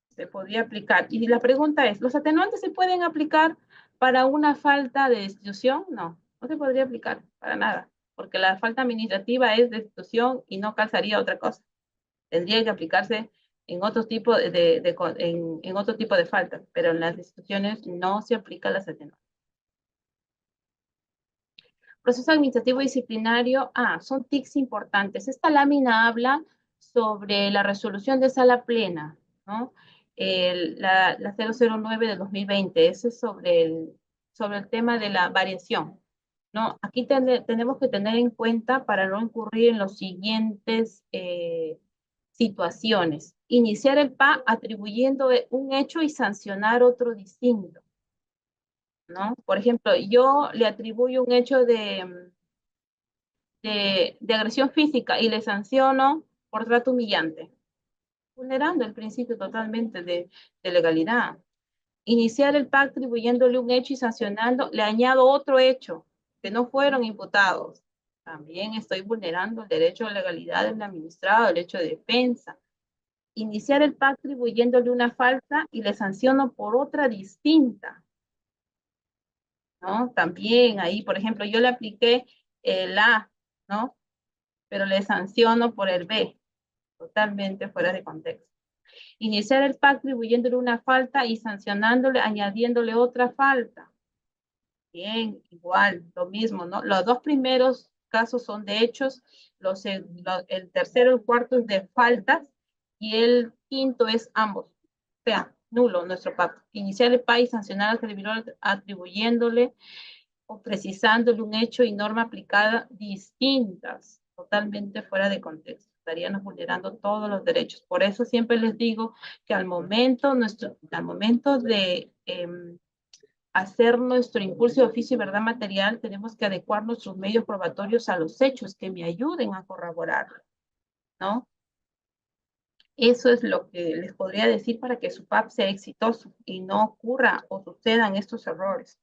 Se podría aplicar. Y la pregunta es, ¿los atenuantes se pueden aplicar para una falta de destitución? No, no se podría aplicar para nada, porque la falta administrativa es destitución y no calzaría otra cosa. Tendría que aplicarse en otro tipo en otro tipo de faltas, pero en las destituciones no se aplican las atenuantes. Proceso administrativo disciplinario, son TICs importantes. Esta lámina habla sobre la resolución de sala plena, ¿no? La 009 de 2020, ese es sobre el tema de la variación, ¿no? Aquí tenemos que tener en cuenta para no incurrir en los siguientes situaciones. Iniciar el PA atribuyendo un hecho y sancionar otro distinto, ¿no? Por ejemplo, yo le atribuyo un hecho de agresión física y le sanciono por trato humillante, vulnerando el principio totalmente de legalidad. Iniciar el PAC atribuyéndole un hecho y sancionando, le añado otro hecho que no fueron imputados. También estoy vulnerando el derecho a legalidad del administrado, el derecho de defensa. Iniciar el PAC atribuyéndole una falta y le sanciono por otra distinta, ¿no? También ahí, por ejemplo, yo le apliqué el A, ¿no? Pero le sanciono por el B, totalmente fuera de contexto. Iniciar el PAC atribuyéndole una falta y sancionándole, añadiéndole otra falta. Bien, igual, lo mismo, ¿no? Los dos primeros casos son de hechos, el tercero y el cuarto es de faltas, y el quinto es ambos. O sea, nulo nuestro PAC. Iniciar el PAC y sancionar al servidor atribuyéndole o precisándole un hecho y norma aplicada distintas, totalmente fuera de contexto. Estaríamos vulnerando todos los derechos. Por eso siempre les digo que al momento de hacer nuestro impulso de oficio y verdad material, tenemos que adecuar nuestros medios probatorios a los hechos que me ayuden a corroborar, ¿no? Eso es lo que les podría decir para que su PAP sea exitoso y no ocurra o sucedan estos errores.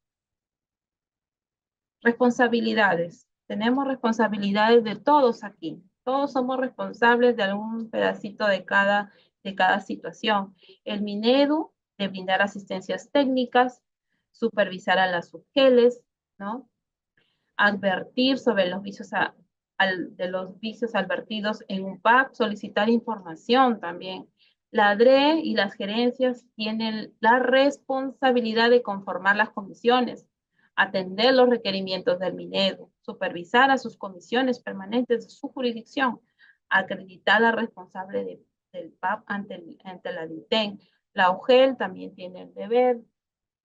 Responsabilidades. Tenemos responsabilidades de todos aquí. Todos somos responsables de algún pedacito de cada situación. El Minedu, de brindar asistencias técnicas, supervisar a las subgeles, ¿no? Advertir sobre los vicios de los vicios advertidos en un PAC, solicitar información también. La DRE y las gerencias tienen la responsabilidad de conformar las comisiones, atender los requerimientos del Minedu, supervisar a sus comisiones permanentes de su jurisdicción, acreditar a la responsable del PAP ante la DITEN. La UGEL también tiene el deber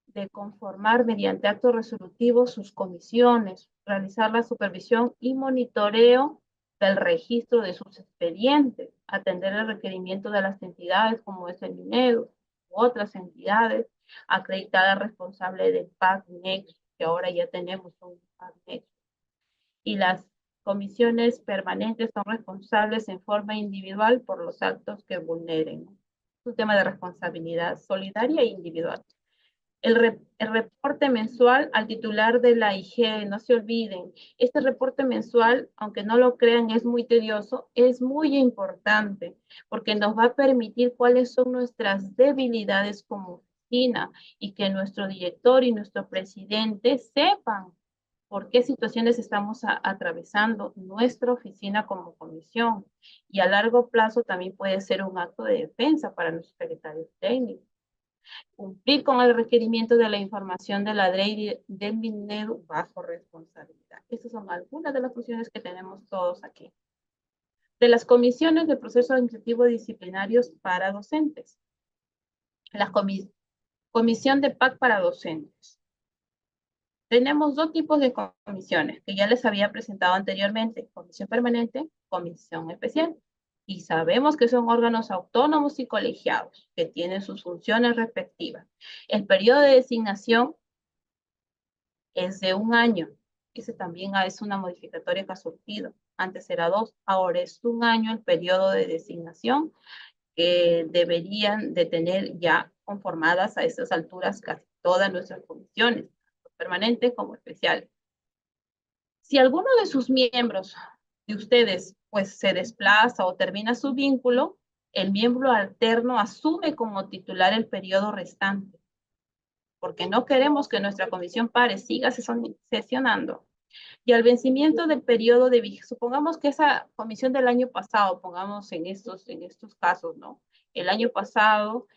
de conformar mediante actos resolutivos sus comisiones, realizar la supervisión y monitoreo del registro de sus expedientes, atender el requerimiento de las entidades como es el Minedu u otras entidades, acreditar al responsable del PAC Nexo, que ahora ya tenemos un PAC Nexo. Y las comisiones permanentes son responsables en forma individual por los actos que vulneren. Es un tema de responsabilidad solidaria e individual. El reporte mensual al titular de la IG, no se olviden, este reporte mensual, aunque no lo crean, es muy tedioso, es muy importante, porque nos va a permitir cuáles son nuestras debilidades como oficina y que nuestro director y nuestro presidente sepan por qué situaciones estamos atravesando nuestra oficina como comisión. Y a largo plazo también puede ser un acto de defensa para nuestros secretarios técnicos. Cumplir con el requerimiento de la información de la ley del Minedu bajo responsabilidad. Esas son algunas de las funciones que tenemos todos aquí. De las comisiones de proceso administrativo disciplinarios para docentes. La comisión de PAC para docentes. Tenemos dos tipos de comisiones que ya les había presentado anteriormente, comisión permanente, comisión especial. Y sabemos que son órganos autónomos y colegiados, que tienen sus funciones respectivas. El periodo de designación es de 1 año. Ese también es una modificatoria que ha surgido. Antes era 2, ahora es 1 año el periodo de designación que deberían de tener ya conformadas a estas alturas casi todas nuestras comisiones, tanto permanentes como especiales. Si alguno de sus miembros de ustedes pues se desplaza o termina su vínculo, el miembro alterno asume como titular el periodo restante, porque no queremos que nuestra comisión pare, siga sesionando. Y al vencimiento del periodo de vigencia, supongamos que esa comisión del año pasado, pongamos en estos casos, ¿no? El año pasado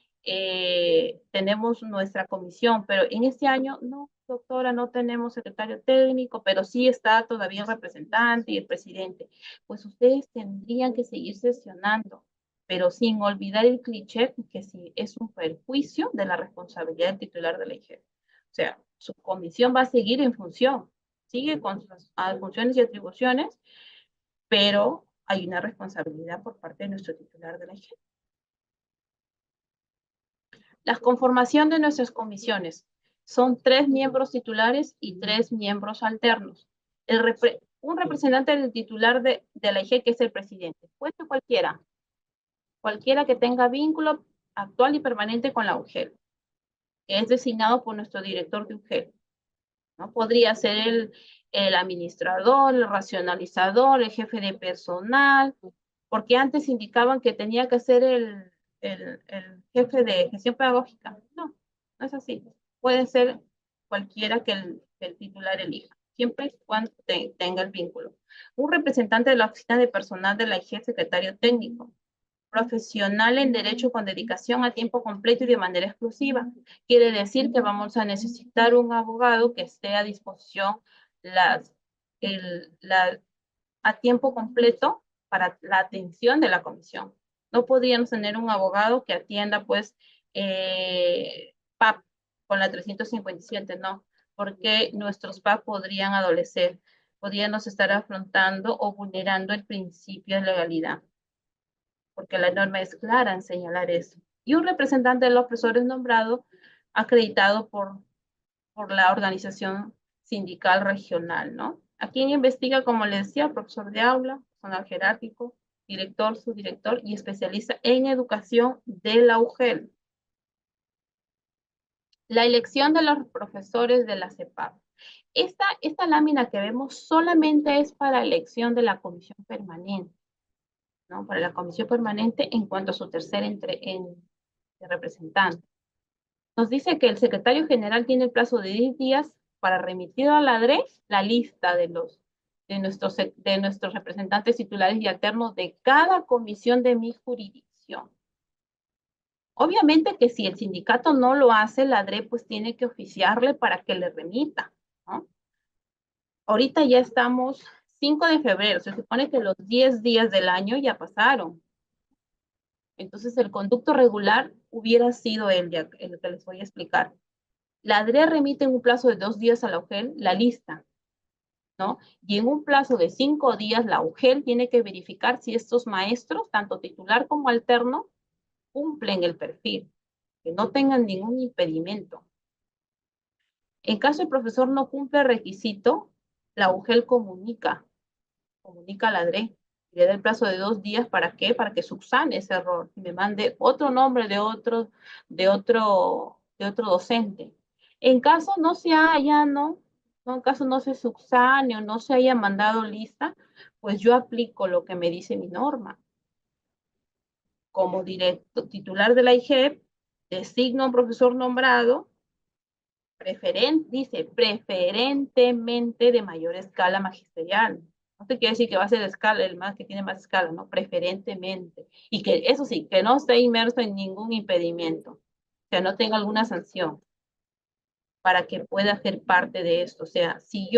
tenemos nuestra comisión, pero en este año, no, doctora, no tenemos secretario técnico, pero sí está todavía el representante y el presidente. Pues ustedes tendrían que seguir sesionando, pero sin olvidar el cliché que sí es un perjuicio de la responsabilidad del titular de la IG. O sea, su comisión va a seguir en función, sigue con sus funciones y atribuciones, pero hay una responsabilidad por parte de nuestro titular de la IG. La conformación de nuestras comisiones son 3 miembros titulares y 3 miembros alternos. Un representante del titular de la IG, que es el presidente, puede ser cualquiera que tenga vínculo actual y permanente con la UGEL, que es designado por nuestro director de UGEL. ¿No? Podría ser el administrador, el racionalizador, el jefe de personal, porque antes indicaban que tenía que ser el jefe de gestión pedagógica. No, no es así. Puede ser cualquiera que el titular elija, siempre y cuando tenga el vínculo. Un representante de la oficina de personal de la IG, secretario técnico. Profesional en derecho con dedicación a tiempo completo y de manera exclusiva. Quiere decir que vamos a necesitar un abogado que esté a disposición a tiempo completo para la atención de la comisión. No podríamos tener un abogado que atienda pues PAP con la 357, no, porque nuestros PAP podrían adolecer, podríamos estar afrontando o vulnerando el principio de legalidad, porque la norma es clara en señalar eso. Y un representante de los profesores nombrado, acreditado por la organización sindical regional, ¿no? A quien investiga, como les decía, profesor de aula, personal jerárquico, director, subdirector y especialista en educación de la UGEL. La elección de los profesores de la CEPAP. Esta lámina que vemos solamente es para elección de la comisión permanente, ¿no? Para la comisión permanente en cuanto a su tercer representante. Nos dice que el secretario general tiene el plazo de 10 días para remitir a la DRE la lista de nuestros representantes titulares y alternos de cada comisión de mi jurisdicción. Obviamente que si el sindicato no lo hace, la DRE pues tiene que oficiarle para que le remita, ¿no? Ahorita ya estamos 5 de febrero, se supone que los 10 días del año ya pasaron. Entonces el conducto regular hubiera sido el que les voy a explicar. La DRE remite en un plazo de 2 días a la UGEL la lista, ¿no? Y en un plazo de 5 días la UGEL tiene que verificar si estos maestros, tanto titular como alterno, cumplen el perfil, que no tengan ningún impedimento. En caso el profesor no cumple el requisito, la UGEL comunica a la DRE. Le da el plazo de 2 días, ¿para qué? Para que subsane ese error y me mande otro nombre de otro docente. En caso no se haya, en caso no se subsane o no se haya mandado lista, pues yo aplico lo que me dice mi norma. Como titular de la IGEP, designo a un profesor nombrado, dice preferentemente de mayor escala magisterial. No te quiere decir que va a ser escala, el más que tiene más escala, no, preferentemente. Y que eso sí, que no esté inmerso en ningún impedimento, que no tenga alguna sanción para que pueda ser parte de esto. O sea, si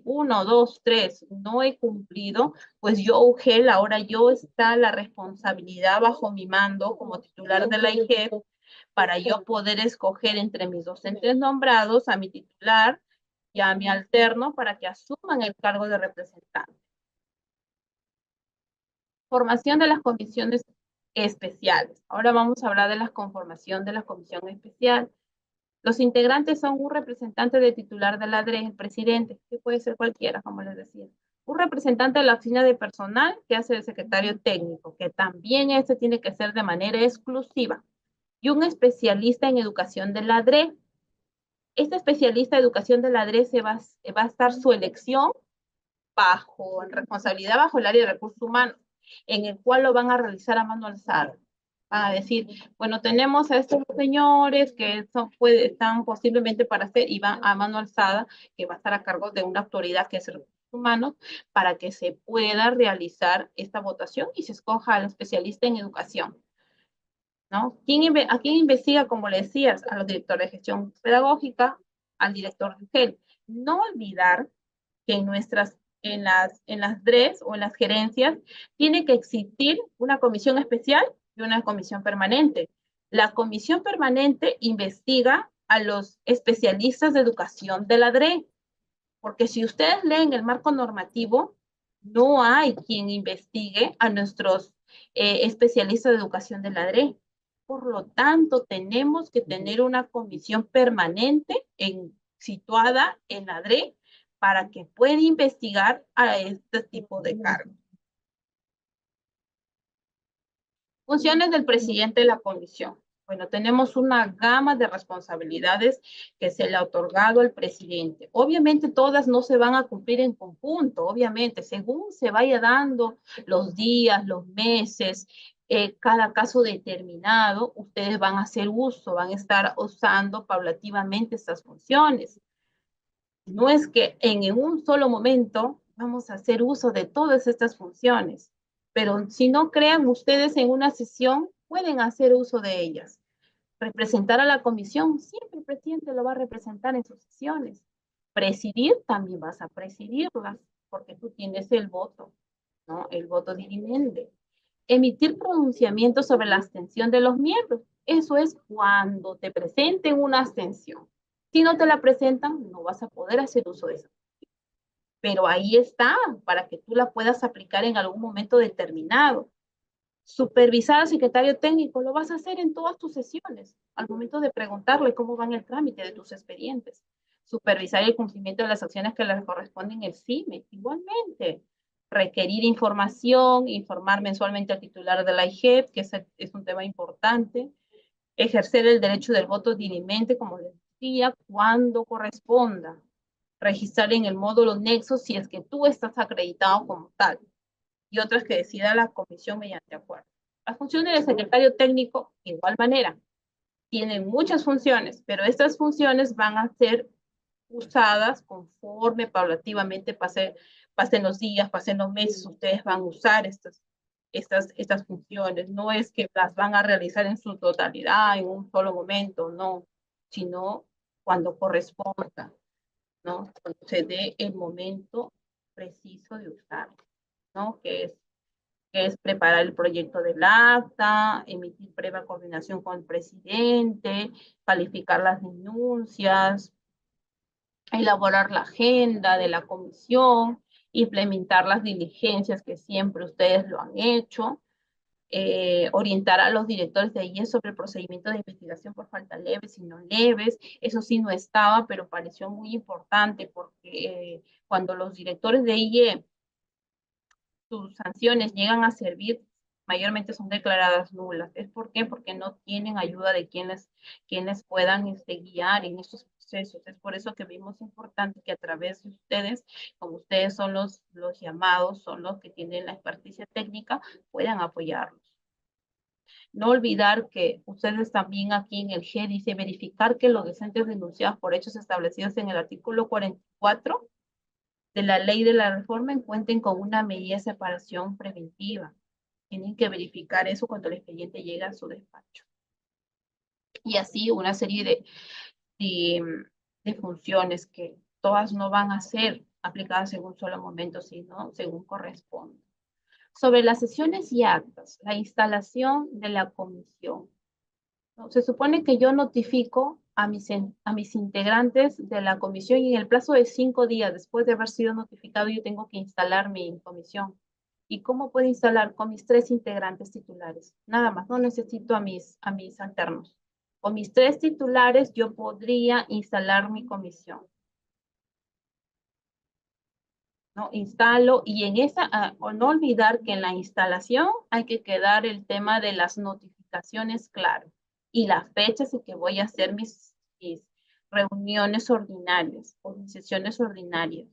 1, 2, 3 no he cumplido, pues yo, UGEL, ahora yo está la responsabilidad bajo mi mando como titular de la IGEP para yo poder escoger entre mis docentes nombrados a mi titular y a mi alterno para que asuman el cargo de representante. Formación de las comisiones especiales. Ahora vamos a hablar de la conformación de la comisión especial. Los integrantes son un representante de titular de la DRE, el presidente, que puede ser cualquiera, como les decía. Un representante de la oficina de personal, que hace el secretario técnico, que también este tiene que ser de manera exclusiva. Y un especialista en educación de la DRE. Este especialista de educación de la DRE va a estar su elección en responsabilidad bajo el área de recursos humanos, en el cual lo van a realizar a mano alzada. Van a decir, bueno, tenemos a estos señores que están posiblemente para hacer, y van a mano alzada, que va a estar a cargo de una autoridad que es recursos humanos, para que se pueda realizar esta votación y se escoja al especialista en educación. ¿No? ¿A quién investiga, como le decías? A los directores de gestión pedagógica, al director de UGEL. No olvidar que en las DREs o en las gerencias tiene que existir una comisión especial y una comisión permanente. La comisión permanente investiga a los especialistas de educación de la DRE, porque si ustedes leen el marco normativo, no hay quien investigue a nuestros especialistas de educación de la DRE. Por lo tanto, tenemos que tener una comisión permanente situada en la DRE para que pueda investigar a este tipo de cargos. Funciones del presidente de la comisión. Bueno, tenemos una gama de responsabilidades que se le ha otorgado al presidente. Obviamente todas no se van a cumplir en conjunto, obviamente, según se vaya dando los días, los meses, cada caso determinado, ustedes van a hacer uso, van a estar usando paulativamente estas funciones. No es que en un solo momento vamos a hacer uso de todas estas funciones, pero si no crean ustedes en una sesión, pueden hacer uso de ellas. Representar a la comisión, siempre el presidente lo va a representar en sus sesiones. Presidir, también vas a presidirlas, porque tú tienes el voto, ¿no? El voto dirimente. Emitir pronunciamientos sobre la abstención de los miembros. Eso es cuando te presenten una abstención. Si no te la presentan, no vas a poder hacer uso de esa. Pero ahí está, para que tú la puedas aplicar en algún momento determinado. Supervisar al secretario técnico, lo vas a hacer en todas tus sesiones, al momento de preguntarle cómo va el trámite de tus expedientes. Supervisar el cumplimiento de las acciones que le corresponden el CIME, igualmente. Requerir información, informar mensualmente al titular de la IGEP, que es un tema importante. Ejercer el derecho del voto dirimente, como les decía, cuando corresponda. Registrar en el módulo nexo si es que tú estás acreditado como tal, y otras que decida la comisión mediante acuerdo. Las funciones del secretario técnico, de igual manera, tienen muchas funciones, pero estas funciones van a ser usadas conforme paulativamente pasen los días, pasen los meses, ustedes van a usar estas funciones. No es que las van a realizar en su totalidad, en un solo momento, no, sino cuando corresponda, ¿no? Cuando se dé el momento preciso de usarlo, ¿no? Que es preparar el proyecto del acta, emitir previa coordinación con el presidente, calificar las denuncias, elaborar la agenda de la comisión, implementar las diligencias que siempre ustedes lo han hecho, orientar a los directores de IE sobre el procedimiento de investigación por falta leves y no leves. Eso sí no estaba, pero pareció muy importante porque cuando los directores de IE sus sanciones llegan a servir, mayormente son declaradas nulas. ¿Es por qué? Porque no tienen ayuda de quienes puedan guiar en estos procesos. Es por eso que vimos importante que a través de ustedes, como ustedes son los llamados, son los que tienen la experticia técnica, puedan apoyarlos. No olvidar que ustedes también aquí en el G dice verificar que los docentes denunciados por hechos establecidos en el artículo 44 de la ley de la reforma encuentren con una medida de separación preventiva. Tienen que verificar eso cuando el expediente llega a su despacho. Y así una serie de funciones que todas no van a ser aplicadas en un solo momento, sino según corresponde. Sobre las sesiones y actas, la instalación de la comisión. ¿No? Se supone que yo notifico a mis integrantes de la comisión y en el plazo de 5 días después de haber sido notificado yo tengo que instalar mi comisión. ¿Y cómo puedo instalar? Con mis 3 integrantes titulares. Nada más, no necesito a mis alternos. Con mis 3 titulares yo podría instalar mi comisión. ¿No? Instalo y en esa, no olvidar que en la instalación hay que quedar el tema de las notificaciones claro y las fechas en que voy a hacer mis reuniones ordinarias o mis sesiones ordinarias.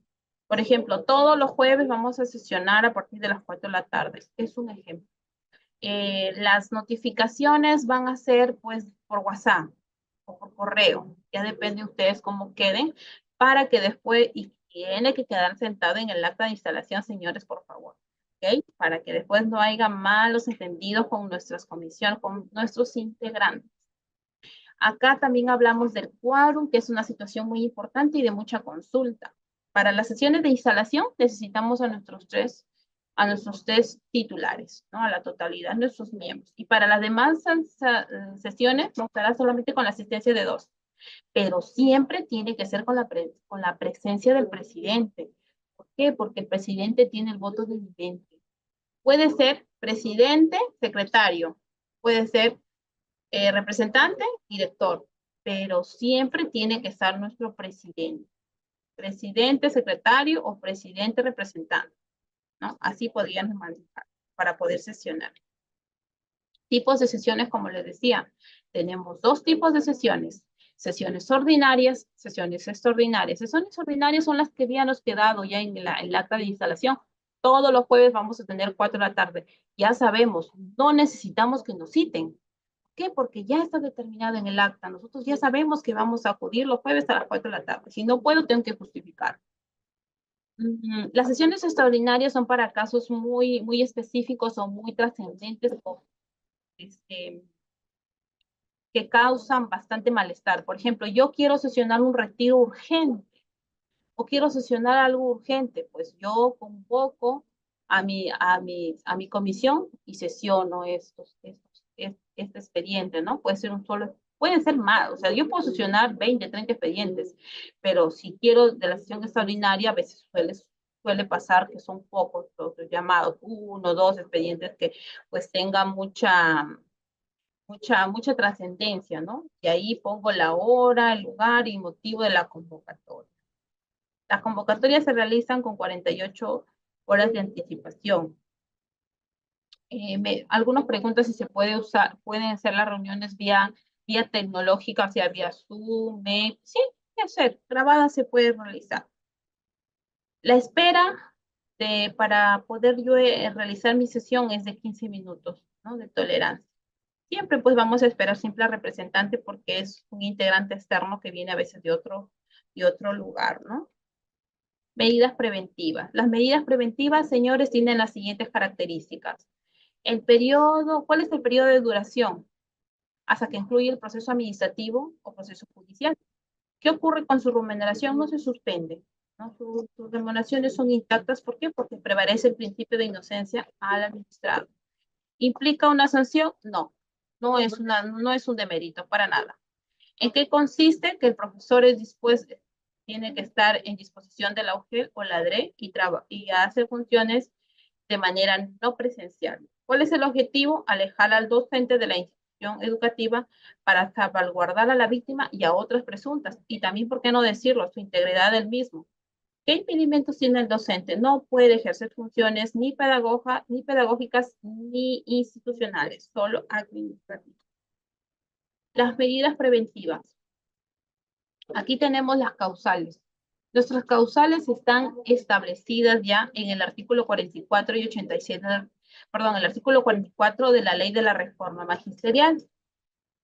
Por ejemplo, todos los jueves vamos a sesionar a partir de las 4 de la tarde. Es un ejemplo. Las notificaciones van a ser pues por WhatsApp o por correo. Ya depende de ustedes cómo queden para que después, y tiene que quedar sentado en el acta de instalación, señores, por favor. ¿Ok? Para que después no haya malos entendidos con nuestras comisiones, con nuestros integrantes. Acá también hablamos del quórum, que es una situación muy importante y de mucha consulta. Para las sesiones de instalación necesitamos a nuestros tres titulares, ¿no? A la totalidad de nuestros miembros. Y para las demás sesiones nos estará solamente con la asistencia de 2. Pero siempre tiene que ser con la presencia del presidente. ¿Por qué? Porque el presidente tiene el voto dividente. Puede ser presidente, secretario. Puede ser representante, director, pero siempre tiene que estar nuestro presidente. Presidente, secretario o presidente, representante, ¿no? Así podríamos manejar para poder sesionar. Tipos de sesiones, como les decía, tenemos 2 tipos de sesiones. Sesiones ordinarias, sesiones extraordinarias. Sesiones ordinarias son las que habíamos quedado ya en el acta de instalación. Todos los jueves vamos a tener 4 de la tarde. Ya sabemos, no necesitamos que nos citen. ¿Qué? Porque ya está determinado en el acta. Nosotros ya sabemos que vamos a acudir los jueves a las 4 de la tarde. Si no puedo, tengo que justificar. Las sesiones extraordinarias son para casos muy, muy específicos o muy trascendentes o que causan bastante malestar. Por ejemplo, yo quiero sesionar un retiro urgente o quiero sesionar algo urgente, pues yo convoco a mi comisión y sesiono este expediente, ¿no? Puede ser pueden ser más, o sea, yo puedo sesionar 20, 30 expedientes, pero si quiero de la sesión extraordinaria, a veces suele pasar que son pocos los llamados, 1, 2 expedientes que pues tengan mucha trascendencia, ¿no? Y ahí pongo la hora, el lugar y motivo de la convocatoria. Las convocatorias se realizan con 48 horas de anticipación. Algunos preguntan si se pueden hacer las reuniones vía tecnológica, o sea, vía Zoom, sí, puede ser, grabadas se puede realizar. La espera para poder yo realizar mi sesión es de 15 minutos, ¿no? De tolerancia. Siempre pues vamos a esperar siempre al representante porque es un integrante externo que viene a veces de otro lugar, ¿no? Medidas preventivas. Las medidas preventivas, señores, tienen las siguientes características. ¿Cuál es el periodo de duración? Hasta que incluye el proceso administrativo o proceso judicial. ¿Qué ocurre con su remuneración? No se suspende, ¿no? Sus remuneraciones son intactas. ¿Por qué? Porque prevalece el principio de inocencia al administrado. ¿Implica una sanción? No. No es un demérito, para nada. ¿En qué consiste? Que el profesor tiene que estar en disposición de la UGEL o la DRE y hace funciones de manera no presencial. ¿Cuál es el objetivo? Alejar al docente de la institución educativa para salvaguardar a la víctima y a otras presuntas. Y también, ¿por qué no decirlo? Su integridad del mismo. ¿Qué impedimentos tiene el docente? No puede ejercer funciones ni pedagógicas ni institucionales, solo administrativas. Las medidas preventivas. Aquí tenemos las causales. Nuestras causales están establecidas ya en el artículo 44 y 87, perdón, el artículo 44 de la Ley de la Reforma Magisterial.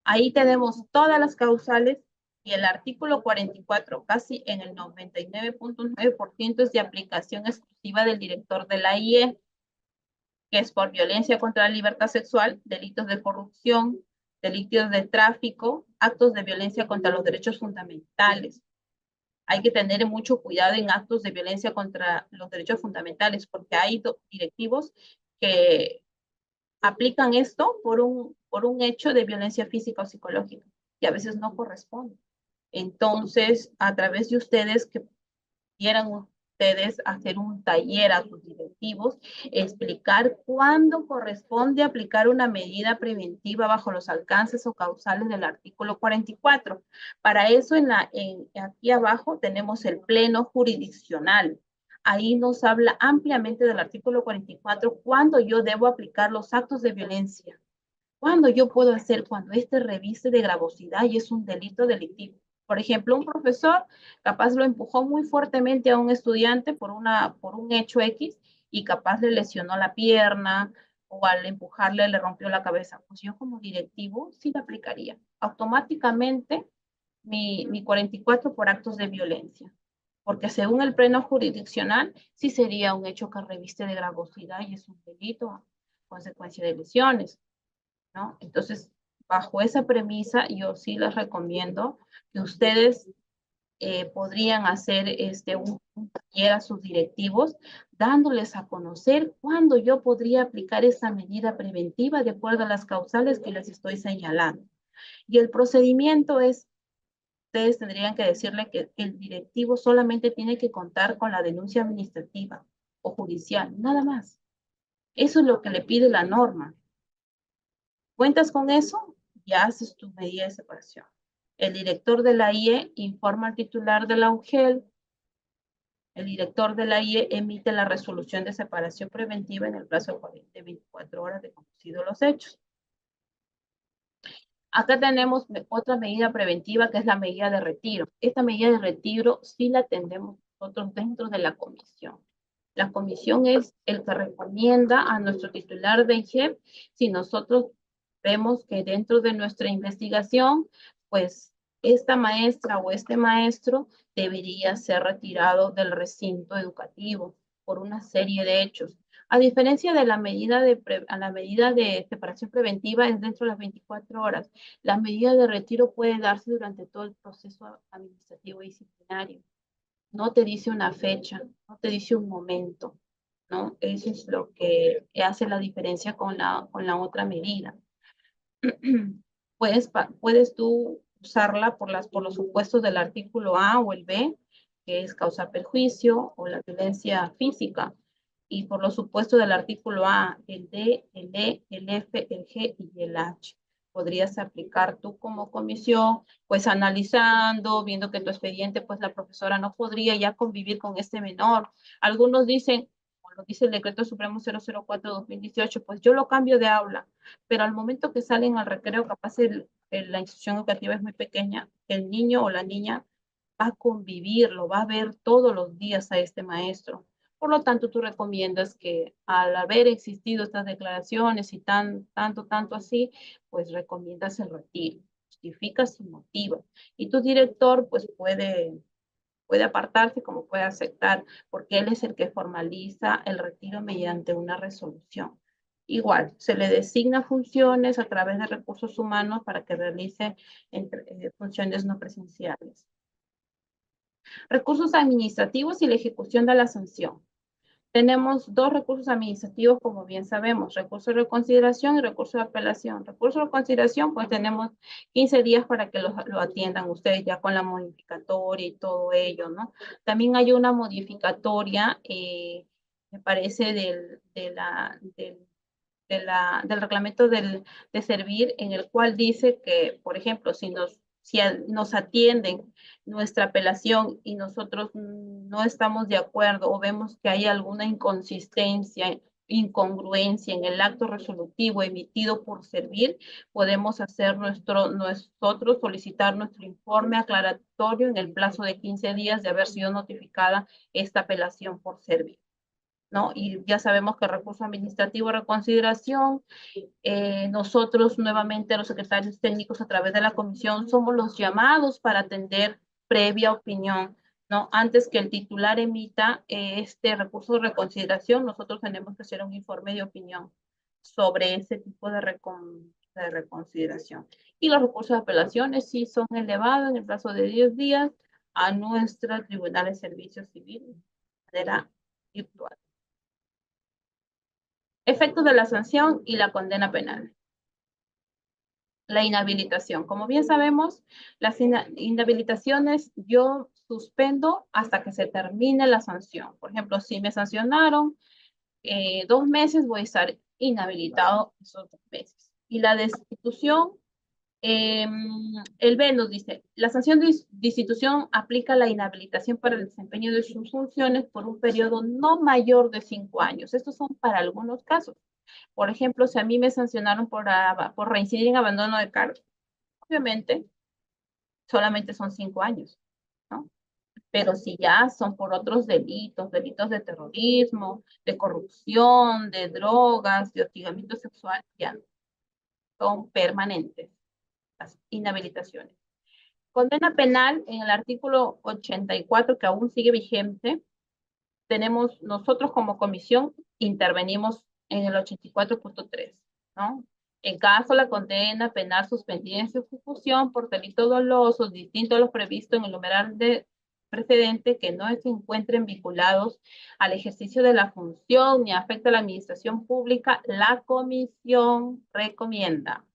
Ahí tenemos todas las causales y el artículo 44, casi en el 99.9% es de aplicación exclusiva del director de la IE, que es por violencia contra la libertad sexual, delitos de corrupción, delitos de tráfico, actos de violencia contra los derechos fundamentales. Hay que tener mucho cuidado en actos de violencia contra los derechos fundamentales, porque hay directivos que aplican esto por un hecho de violencia física o psicológica, y a veces no corresponde. Entonces, a través de ustedes, que quieran ustedes hacer un taller a sus directivos, explicar cuándo corresponde aplicar una medida preventiva bajo los alcances o causales del artículo 44. Para eso, aquí abajo tenemos el pleno jurisdiccional. Ahí nos habla ampliamente del artículo 44, cuándo yo debo aplicar los actos de violencia. ¿Cuándo yo puedo hacer? Cuando este reviste de gravosidad y es un delito delictivo. Por ejemplo, un profesor capaz lo empujó muy fuertemente a un estudiante por un hecho X y capaz le lesionó la pierna o al empujarle le rompió la cabeza. Pues yo como directivo sí le aplicaría automáticamente mi 44 por actos de violencia. Porque según el pleno jurisdiccional, sí sería un hecho que reviste de gravosidad y es un delito a consecuencia de lesiones, ¿no? Entonces, bajo esa premisa, yo sí les recomiendo que ustedes podrían hacer un taller a sus directivos, dándoles a conocer cuándo yo podría aplicar esa medida preventiva de acuerdo a las causales que les estoy señalando. Y el procedimiento es, ustedes tendrían que decirle que el directivo solamente tiene que contar con la denuncia administrativa o judicial, nada más. Eso es lo que le pide la norma. ¿Cuentas con eso? Ya haces tu medida de separación. El director de la IE informa al titular de la UGEL. El director de la IE emite la resolución de separación preventiva en el plazo de 24 horas de conocidos los hechos. Acá tenemos otra medida preventiva que es la medida de retiro. Esta medida de retiro sí la atendemos nosotros dentro de la comisión. La comisión es el que recomienda a nuestro titular de IGEP si nosotros vemos que dentro de nuestra investigación, pues esta maestra o este maestro debería ser retirado del recinto educativo por una serie de hechos. A diferencia de la medida de separación preventiva es dentro de las 24 horas. La medida de retiro puede darse durante todo el proceso administrativo y disciplinario. No te dice una fecha, no te dice un momento, ¿no? Eso es lo que hace la diferencia con la otra medida. Puedes tú usarla por los supuestos del artículo A o el B, que es causar perjuicio o la violencia física, y por los supuestos del artículo A, el D, el E, el F, el G y el H. Podrías aplicar tú como comisión, pues analizando, viendo que tu expediente, pues la profesora no podría ya convivir con este menor. Algunos dicen, como lo dice el Decreto Supremo 004/2018, pues yo lo cambio de aula, pero al momento que salen al recreo, capaz la institución educativa es muy pequeña, el niño o la niña va a convivir, lo va a ver todos los días a este maestro. Por lo tanto, tú recomiendas que al haber existido estas declaraciones y tanto así, pues recomiendas el retiro, justificas y motivas. Y tu director pues puede apartarse como puede aceptar, porque él es el que formaliza el retiro mediante una resolución. Igual, se le designa funciones a través de recursos humanos para que realice funciones no presenciales. Recursos administrativos y la ejecución de la sanción. Tenemos dos recursos administrativos, como bien sabemos, recurso de reconsideración y recurso de apelación. Recurso de reconsideración, pues tenemos 15 días para que lo atiendan ustedes ya con la modificatoria y todo ello, ¿no? También hay una modificatoria, me parece, del reglamento de servir, en el cual dice que, por ejemplo, si nos si nos atienden nuestra apelación y nosotros no estamos de acuerdo o vemos que hay alguna inconsistencia, incongruencia en el acto resolutivo emitido por servir, podemos hacer nosotros solicitar nuestro informe aclaratorio en el plazo de 15 días de haber sido notificada esta apelación por servir, ¿no? Y ya sabemos que el recurso administrativo de reconsideración, nosotros nuevamente los secretarios técnicos a través de la comisión somos los llamados para atender previa opinión, ¿no? Antes que el titular emita este recurso de reconsideración, nosotros tenemos que hacer un informe de opinión sobre ese tipo de reconsideración. Y los recursos de apelaciones sí son elevados en el plazo de 10 días a nuestro Tribunal de Servicio Civil de manera virtual. Efectos de la sanción y la condena penal. La inhabilitación. Como bien sabemos, las inhabilitaciones yo suspendo hasta que se termine la sanción. Por ejemplo, si me sancionaron 2 meses, voy a estar inhabilitado esos 2 meses. Y la destitución, el B nos dice, la sanción de destitución aplica la inhabilitación para el desempeño de sus funciones por un periodo no mayor de 5 años. Estos son para algunos casos. Por ejemplo, si a mí me sancionaron por reincidir en abandono de cargo, obviamente solamente son 5 años, ¿no? Pero si ya son por otros delitos, delitos de terrorismo, de corrupción, de drogas, de hostigamiento sexual, ya son permanentes las inhabilitaciones. Condena penal en el artículo 84, que aún sigue vigente, tenemos nosotros como comisión, intervenimos en el 84.3, ¿no? En caso la condena penal suspendida en su ejecución por delitos dolosos distintos a los previstos en el numeral de precedente que no se encuentren vinculados al ejercicio de la función ni afecta a la administración pública, la comisión recomienda.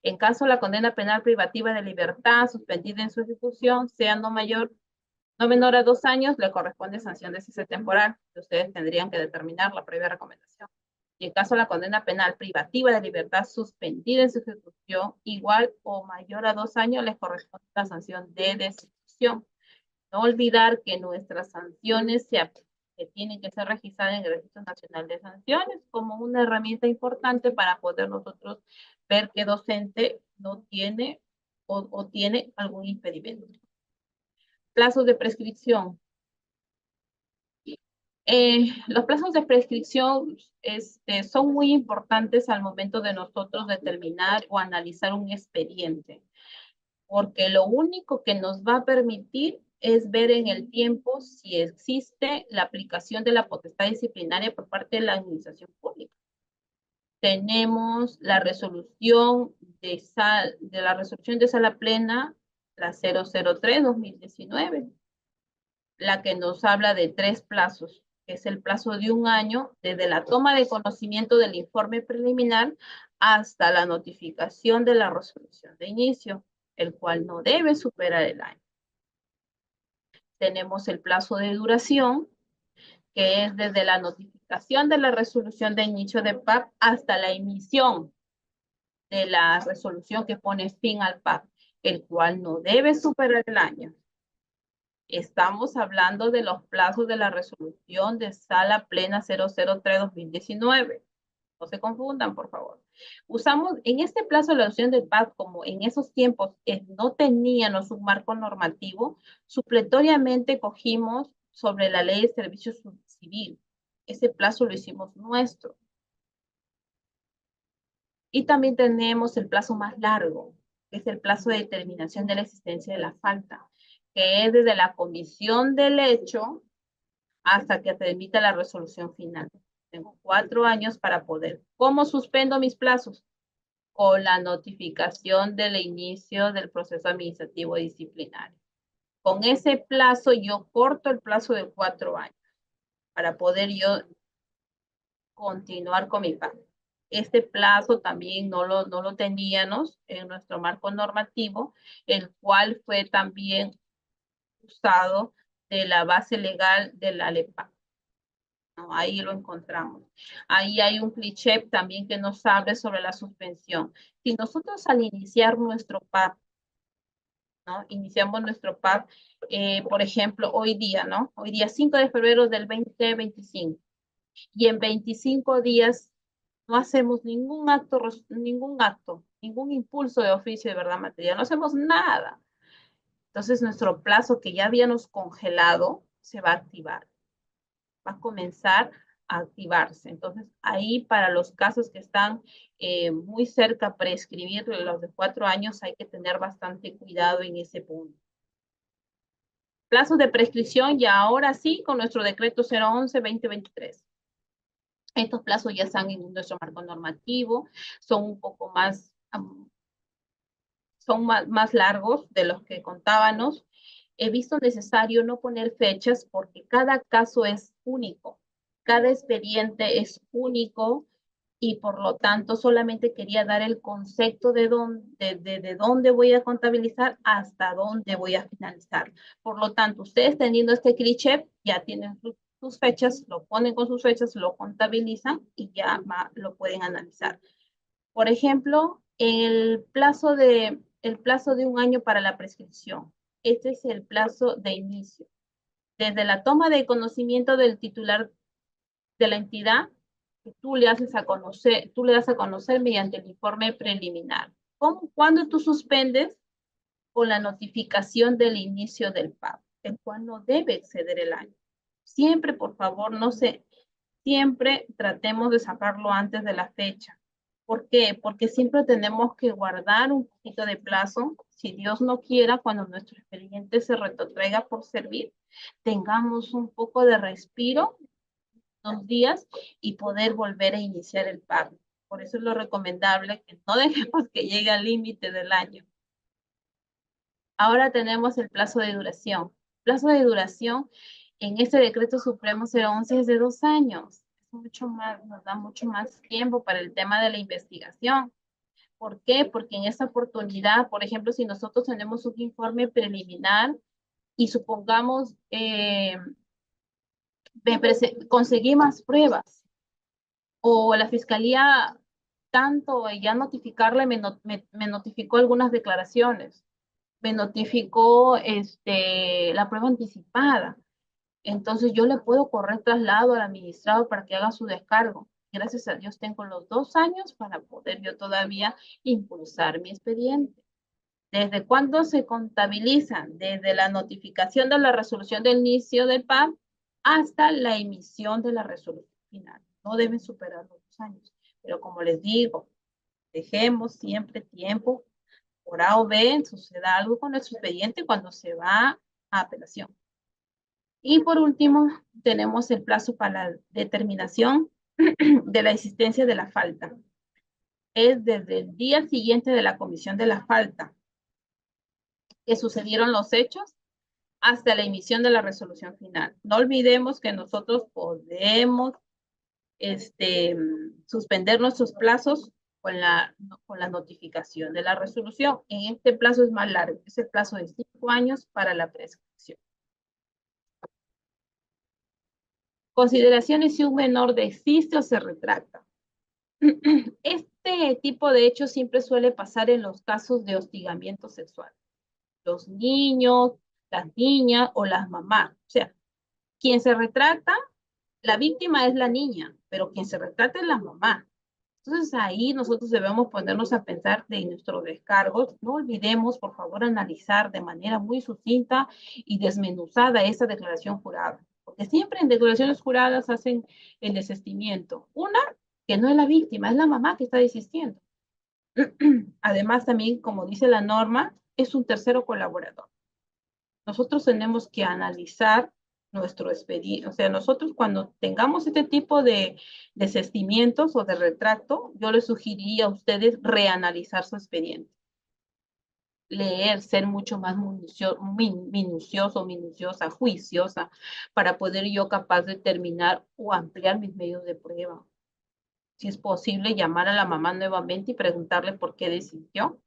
En caso la condena penal privativa de libertad suspendida en su ejecución sea no menor a 2 años, le corresponde sanción de cese temporal, que ustedes tendrían que determinar la previa recomendación. Y en caso de la condena penal privativa de libertad suspendida en su ejecución, igual o mayor a 2 años, les corresponde la sanción de destitución. No olvidar que nuestras sanciones que tienen que ser registradas en el Registro Nacional de Sanciones como una herramienta importante para poder nosotros ver qué docente no tiene o tiene algún impedimento. Plazos de prescripción. Los plazos de prescripción son muy importantes al momento de nosotros determinar o analizar un expediente, porque lo único que nos va a permitir es ver en el tiempo si existe la aplicación de la potestad disciplinaria por parte de la administración pública. Tenemos la resolución de la resolución de sala plena, la 003-2019, la que nos habla de 3 plazos, que es el plazo de 1 año desde la toma de conocimiento del informe preliminar hasta la notificación de la resolución de inicio, el cual no debe superar el año. Tenemos el plazo de duración, que es desde la notificación de la resolución de inicio de PAP hasta la emisión de la resolución que pone fin al PAP, el cual no debe superar el año. Estamos hablando de los plazos de la resolución de sala plena 003-2019. No se confundan, por favor. Usamos en este plazo de la adopción del PAP, como en esos tiempos no teníamos un marco normativo, supletoriamente cogimos sobre la ley de servicio civil. Ese plazo lo hicimos nuestro. Y también tenemos el plazo más largo, que es el plazo de determinación de la existencia de la falta, que es desde la comisión del hecho hasta que se emita la resolución final. Tengo 4 años para poder. ¿Cómo suspendo mis plazos? Con la notificación del inicio del proceso administrativo disciplinario. Con ese plazo yo corto el plazo de 4 años para poder yo continuar con mi pago. Este plazo también no lo teníamos en nuestro marco normativo, el cual fue también usado de la base legal de la ALEPAC. ¿No? Ahí lo encontramos. Ahí hay un cliché también que nos habla sobre la suspensión. Si nosotros al iniciar nuestro PAP ¿no? Iniciamos nuestro PAP, por ejemplo, hoy día, ¿no? Hoy día 5 de febrero del 2025. Y en 25 días no hacemos ningún acto, ningún impulso de oficio de verdad material, no hacemos nada. Entonces nuestro plazo que ya habíamos congelado se va a activar, va a comenzar a activarse. Entonces ahí para los casos que están muy cerca a prescribir los de 4 años hay que tener bastante cuidado en ese punto. Plazos de prescripción ya ahora sí con nuestro decreto 011-2023. Estos plazos ya están en nuestro marco normativo, son un poco más, más largos de los que contábamos. He visto necesario no poner fechas porque cada caso es único, cada expediente es único y por lo tanto solamente quería dar el concepto de dónde voy a contabilizar hasta dónde voy a finalizar. Por lo tanto, ustedes teniendo este cliché ya tienen sus fechas, lo ponen con sus fechas, lo contabilizan y ya lo pueden analizar. Por ejemplo, el plazo de 1 año para la prescripción. Este es el plazo de inicio. Desde la toma de conocimiento del titular de la entidad, que tú le das a conocer mediante el informe preliminar. ¿Cuándo tú suspendes? Con la notificación del inicio del pago, el cual no debe exceder el año. Siempre, por favor, siempre tratemos de sacarlo antes de la fecha. ¿Por qué? Porque siempre tenemos que guardar un poquito de plazo. Si Dios no quiera, cuando nuestro expediente se retrotraiga por servir, tengamos un poco de respiro, 2 días, y poder volver a iniciar el pago. Por eso es lo recomendable que no dejemos que llegue al límite del año. Ahora tenemos el plazo de duración. Plazo de duración en este decreto supremo 011 es de 2 años. Mucho más, nos da mucho más tiempo para el tema de la investigación. ¿Por qué? Porque en esta oportunidad, por ejemplo, si nosotros tenemos un informe preliminar y supongamos conseguí más pruebas o la fiscalía tanto ya notificarle me notificó algunas declaraciones, me notificó la prueba anticipada. Entonces yo le puedo correr traslado al administrado para que haga su descargo. Gracias a Dios tengo los 2 años para poder yo todavía impulsar mi expediente. ¿Desde cuándo se contabilizan? Desde la notificación de la resolución del inicio del PAP hasta la emisión de la resolución final. No deben superar los 2 años. Pero como les digo, dejemos siempre tiempo por A o B, suceda algo con nuestro expediente cuando se va a apelación. Y por último, tenemos el plazo para la determinación de la existencia de la falta. Es desde el día siguiente de la comisión de la falta que sucedieron los hechos hasta la emisión de la resolución final. No olvidemos que nosotros podemos suspender nuestros plazos con la notificación de la resolución. En este plazo es más largo, es el plazo de 5 años para la prescripción. Consideraciones si un menor desiste o se retracta. Este tipo de hechos siempre suele pasar en los casos de hostigamiento sexual. Los niños, las niñas o las mamás. O sea, quien se retracta, la víctima es la niña, pero quien se retracta es la mamá. Entonces ahí nosotros debemos ponernos a pensar de nuestros descargos. No olvidemos, por favor, analizar de manera muy sucinta y desmenuzada esa declaración jurada. Porque siempre en declaraciones juradas hacen el desistimiento. Una, que no es la víctima, es la mamá que está desistiendo. Además, también, como dice la norma, es un tercero colaborador. Nosotros tenemos que analizar nuestro expediente. O sea, nosotros cuando tengamos este tipo de desistimientos o de retracto, yo les sugeriría a ustedes reanalizar su expediente. Leer, ser mucho más minucioso, minuciosa, juiciosa, para poder yo capaz de determinar o ampliar mis medios de prueba. Si es posible, llamar a la mamá nuevamente y preguntarle por qué decidió.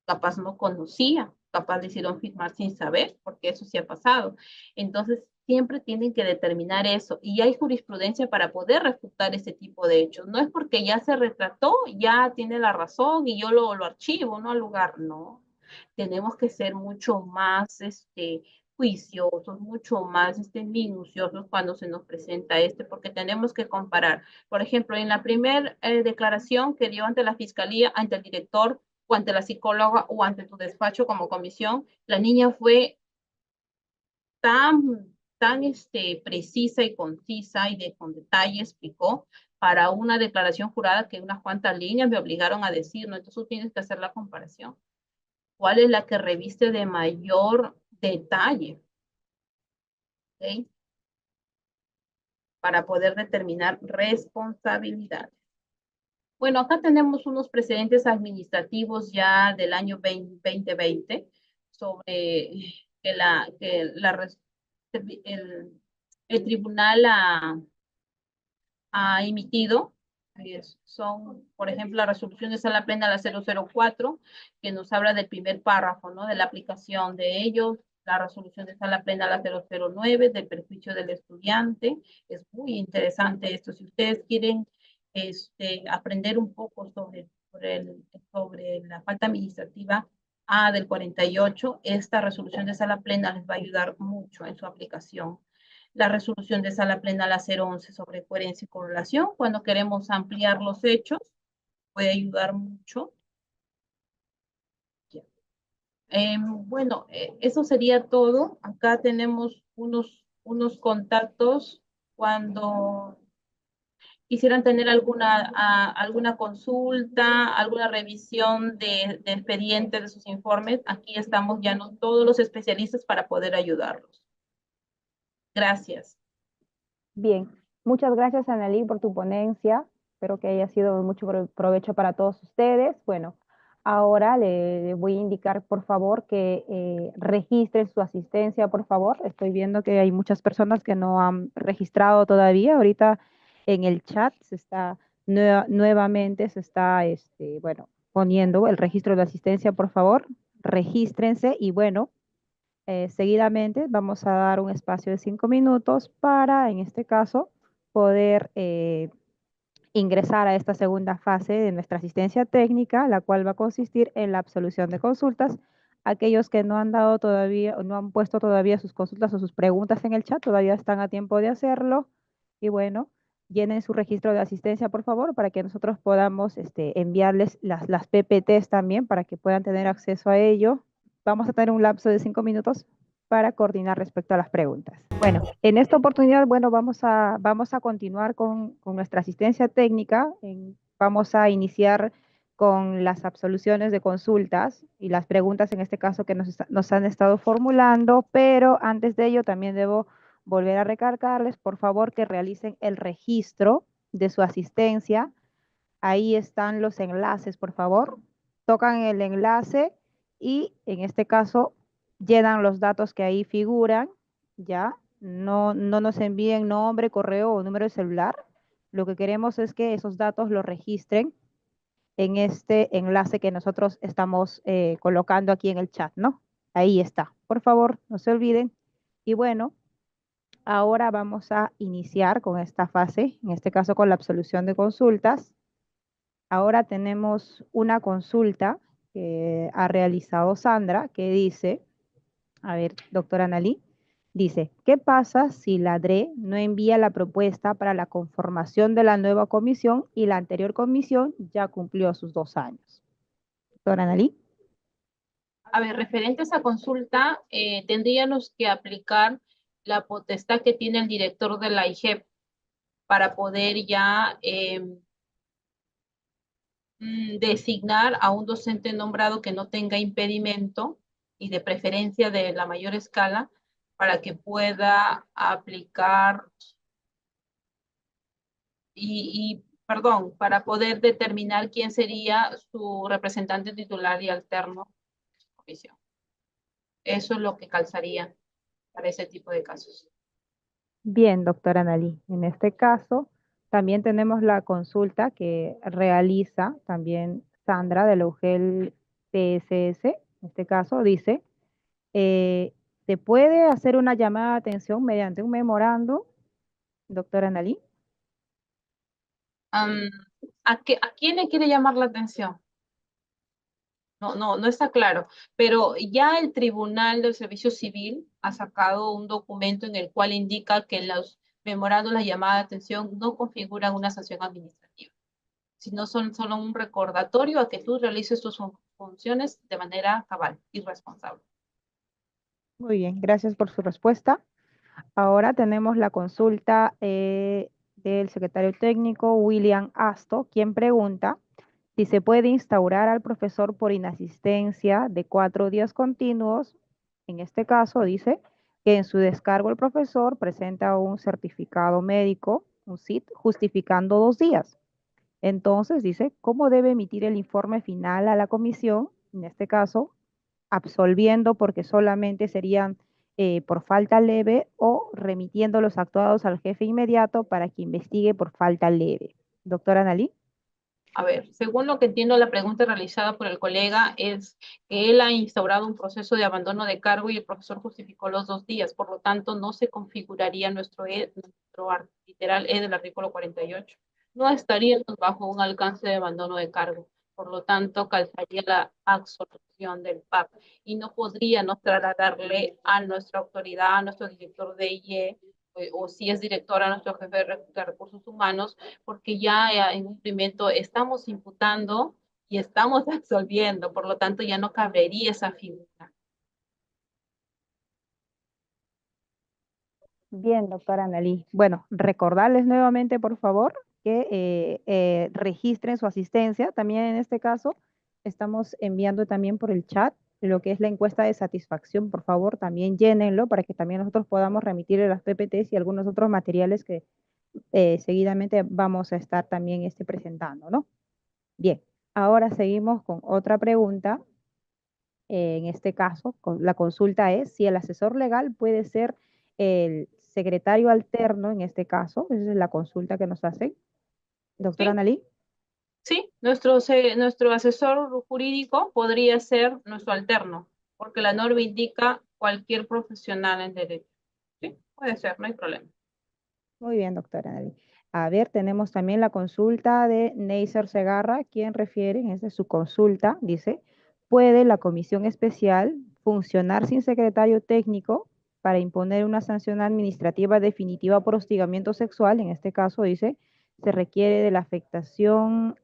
Capaz no conocía, capaz decidieron firmar sin saber, porque eso sí ha pasado. Entonces, siempre tienen que determinar eso. Y hay jurisprudencia para poder refutar ese tipo de hechos. No es porque ya se retrató, ya tiene la razón y yo lo archivo, no al lugar, no. tenemos que ser mucho más juiciosos, mucho más minuciosos cuando se nos presenta porque tenemos que comparar. Por ejemplo, en la primera declaración que dio ante la fiscalía, ante el director o ante la psicóloga o ante tu despacho como comisión, la niña fue tan precisa y concisa y con detalle explicó para una declaración jurada que unas cuantas líneas me obligaron a decir, ¿no? Entonces tú tienes que hacer la comparación. ¿Cuál es la que reviste de mayor detalle? ¿Okay? Para poder determinar responsabilidades. Bueno, acá tenemos unos precedentes administrativos ya del año 2020 sobre el tribunal ha emitido. Son, por ejemplo, la resolución de sala plena, la 004, que nos habla del primer párrafo, ¿no? De la aplicación de ellos. La resolución de sala plena, la 009, del perjuicio del estudiante. Es muy interesante esto. Si ustedes quieren aprender un poco sobre la falta administrativa A del 48, esta resolución de sala plena les va a ayudar mucho en su aplicación. La resolución de sala plena, la 011, sobre coherencia y correlación, cuando queremos ampliar los hechos, puede ayudar mucho. Bueno, eso sería todo. Acá tenemos unos contactos cuando quisieran tener alguna consulta, alguna revisión de expediente de sus informes. Aquí estamos ya todos los especialistas para poder ayudarlos. Gracias. Bien, muchas gracias, Annalí, por tu ponencia. Espero que haya sido de mucho provecho para todos ustedes. Bueno, ahora le voy a indicar, por favor, que registren su asistencia, por favor. Estoy viendo que hay muchas personas que no han registrado todavía. Ahorita en el chat se está nuevamente se está bueno, poniendo el registro de asistencia, por favor. Regístrense y bueno, seguidamente vamos a dar un espacio de 5 minutos para, en este caso, poder ingresar a esta segunda fase de nuestra asistencia técnica, la cual va a consistir en la absolución de consultas. Aquellos que no han dado todavía, o no han puesto todavía sus consultas o sus preguntas en el chat, todavía están a tiempo de hacerlo. Y bueno, llenen su registro de asistencia, por favor, para que nosotros podamos enviarles las PPTs también, para que puedan tener acceso a ello. Vamos a tener un lapso de 5 minutos para coordinar respecto a las preguntas. Bueno, en esta oportunidad, bueno, vamos a continuar con nuestra asistencia técnica. Vamos a iniciar con las absoluciones de consultas y las preguntas en este caso que nos han estado formulando, pero antes de ello también debo volver a recalcarles, por favor, que realicen el registro de su asistencia. Ahí están los enlaces, por favor. Tocan el enlace y en este caso llenan los datos que ahí figuran, ¿ya? No nos envíen nombre, correo o número de celular. Lo que queremos es que esos datos los registren en este enlace que nosotros estamos colocando aquí en el chat, ¿no? Ahí está. Por favor, no se olviden. Y bueno, ahora vamos a iniciar con esta fase, en este caso con la absolución de consultas. Ahora tenemos una consulta que ha realizado Sandra que dice, a ver, doctora Analí, dice, ¿qué pasa si la DRE no envía la propuesta para la conformación de la nueva comisión y la anterior comisión ya cumplió sus 2 años? Doctora Analí. A ver, referente a esa consulta, tendríamos que aplicar la potestad que tiene el director de la IGEP para poder ya designar a un docente nombrado que no tenga impedimento y de preferencia de la mayor escala para que pueda aplicar perdón, para poder determinar quién sería su representante titular y alterno de su comisión. Eso es lo que calzaría para ese tipo de casos. Bien, doctora Analí. En este caso, también tenemos la consulta que realiza también Sandra de la UGEL PSS. En este caso dice, ¿se puede hacer una llamada de atención mediante un memorando, doctora Analí? ¿A quién le quiere llamar la atención? No está claro, pero ya el Tribunal del Servicio Civil ha sacado un documento en el cual indica que los memorandos, la llamada de atención, no configuran una sanción administrativa, sino son solo un recordatorio a que tú realices tus funciones de manera cabal y responsable. Muy bien, gracias por su respuesta. Ahora tenemos la consulta del secretario técnico William Asto, quien pregunta si se puede instaurar al profesor por inasistencia de 4 días continuos. En este caso, dice que en su descargo el profesor presenta un certificado médico, un CIT, justificando 2 días. Entonces, dice, ¿cómo debe emitir el informe final a la comisión? En este caso, absolviendo porque solamente serían por falta leve o remitiendo los actuados al jefe inmediato para que investigue por falta leve. Doctora Analí. A ver, según lo que entiendo, la pregunta realizada por el colega es que él ha instaurado un proceso de abandono de cargo y el profesor justificó los 2 días, por lo tanto no se configuraría nuestro literal E del artículo 48. No estaríamos bajo un alcance de abandono de cargo, por lo tanto calzaría la absolución del PAP y no podríamos trasladarle a nuestra autoridad, a nuestro director de IE, o si es directora, a nuestro jefe de recursos humanos, porque ya en un cumplimiento estamos imputando y estamos absolviendo, por lo tanto ya no cabería esa figura. Bien, doctora Analí. Bueno, recordarles nuevamente, por favor, que registren su asistencia. También en este caso, estamos enviando también por el chat lo que es la encuesta de satisfacción. Por favor, también llénenlo para que también nosotros podamos remitirle las PPTs y algunos otros materiales que seguidamente vamos a estar también presentando, ¿no? Bien, ahora seguimos con otra pregunta. En este caso, la consulta es si el asesor legal puede ser el secretario alterno, en este caso, esa es la consulta que nos hacen. Doctora Sí, Analí. sí, nuestro asesor jurídico podría ser nuestro alterno, porque la norma indica cualquier profesional en derecho. Sí, puede ser, no hay problema. Muy bien, doctora Nelly. A ver, tenemos también la consulta de Neisser Segarra, quien refiere, esta es su consulta, dice, ¿puede la comisión especial funcionar sin secretario técnico para imponer una sanción administrativa definitiva por hostigamiento sexual? En este caso, dice, se requiere de la afectación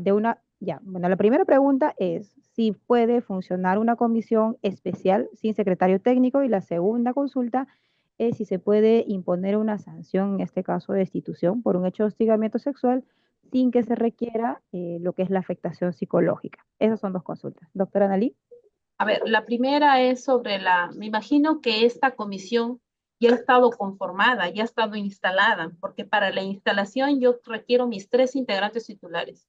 de una, ya, bueno, la primera pregunta es si puede funcionar una comisión especial sin secretario técnico y la segunda consulta es si se puede imponer una sanción, en este caso de destitución por un hecho de hostigamiento sexual sin que se requiera lo que es la afectación psicológica. Esas son dos consultas. Doctora Analí. A ver, la primera es sobre me imagino que esta comisión ya ha estado conformada, ya ha estado instalada, porque para la instalación yo requiero mis 3 integrantes titulares,